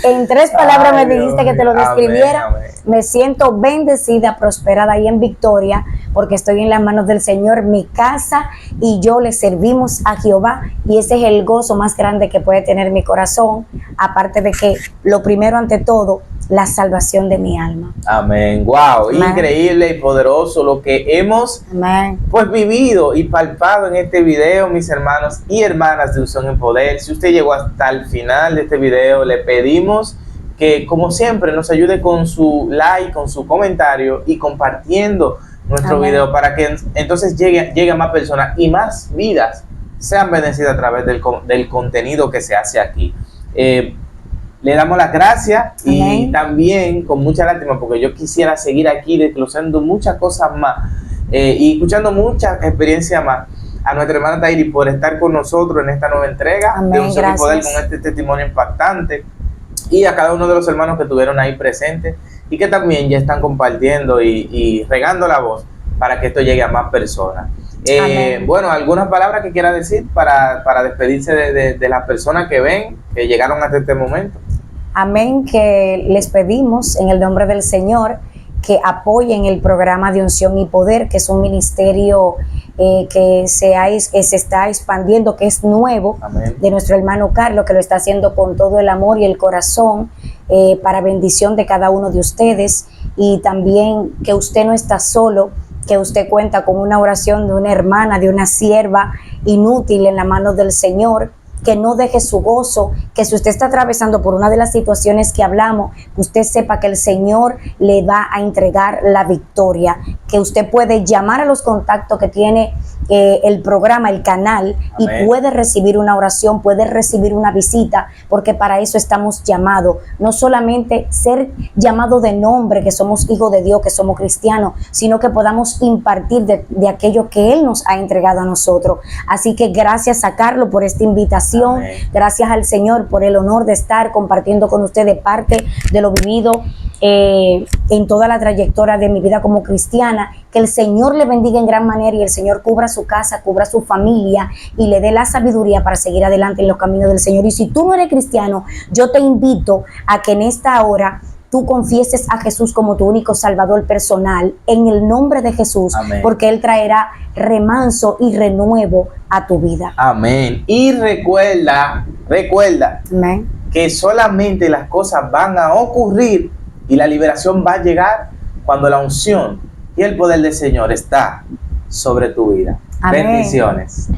En 3 palabras Ay, me dijiste Dios que te lo mío. describiera. Amén, amén. Me siento bendecida, prosperada y en victoria porque estoy en las manos del Señor, mi casa y yo le servimos a Jehová y ese es el gozo más grande que puede tener mi corazón, aparte de que lo primero ante todo, la salvación de mi alma. Amén. ¡Wow! Amén. Increíble y poderoso lo que hemos Amén. pues vivido y palpado en este video, mis hermanos y hermanas de Unción en Poder. Si usted llegó hasta el final de este video, le pedimos que, como siempre, nos ayude con su like, con su comentario y compartiendo nuestro Amén. video para que entonces llegue a más personas y más vidas sean bendecidas a través del contenido que se hace aquí. Le damos las gracias y Amén. también con mucha lástima porque yo quisiera seguir aquí desglosando muchas cosas más y escuchando muchas experiencias más a nuestra hermana Tairi por estar con nosotros en esta nueva entrega Amén, de Unción y Poder gracias. con este testimonio impactante y a cada uno de los hermanos que estuvieron ahí presentes y que también ya están compartiendo y regando la voz para que esto llegue a más personas. Amén. Bueno, algunas palabras que quiera decir para despedirse de las personas que ven, que llegaron hasta este momento. Amén, que les pedimos en el nombre del Señor que apoyen el programa de Unción y Poder, que es un ministerio que se está expandiendo, que es nuevo. Amén. De nuestro hermano Carlos, que lo está haciendo con todo el amor y el corazón para bendición de cada uno de ustedes, y también que usted no está solo, que usted cuenta con una oración de una hermana, de una sierva inútil en la mano del Señor, que no deje su gozo, que si usted está atravesando por una de las situaciones que hablamos, que usted sepa que el Señor le va a entregar la victoria, que usted puede llamar a los contactos que tiene el programa, el canal, Amén. y puede recibir una oración, puede recibir una visita, porque para eso estamos llamados, no solamente ser llamados de nombre, que somos hijos de Dios, que somos cristianos, sino que podamos impartir de aquello que Él nos ha entregado a nosotros. Así que gracias a Carlos por esta invitación. Amén. Gracias al Señor por el honor de estar compartiendo con ustedes parte de lo vivido en toda la trayectoria de mi vida como cristiana. Que el Señor le bendiga en gran manera y el Señor cubra su casa, cubra su familia y le dé la sabiduría para seguir adelante en los caminos del Señor. Y si tú no eres cristiano, yo te invito a que en esta hora tú confieses a Jesús como tu único Salvador personal en el nombre de Jesús. Amén. Porque Él traerá remanso y renuevo a tu vida. Amén. Y recuerda Amén. que solamente las cosas van a ocurrir y la liberación va a llegar cuando la unción y el poder del Señor está sobre tu vida. Amén. Bendiciones.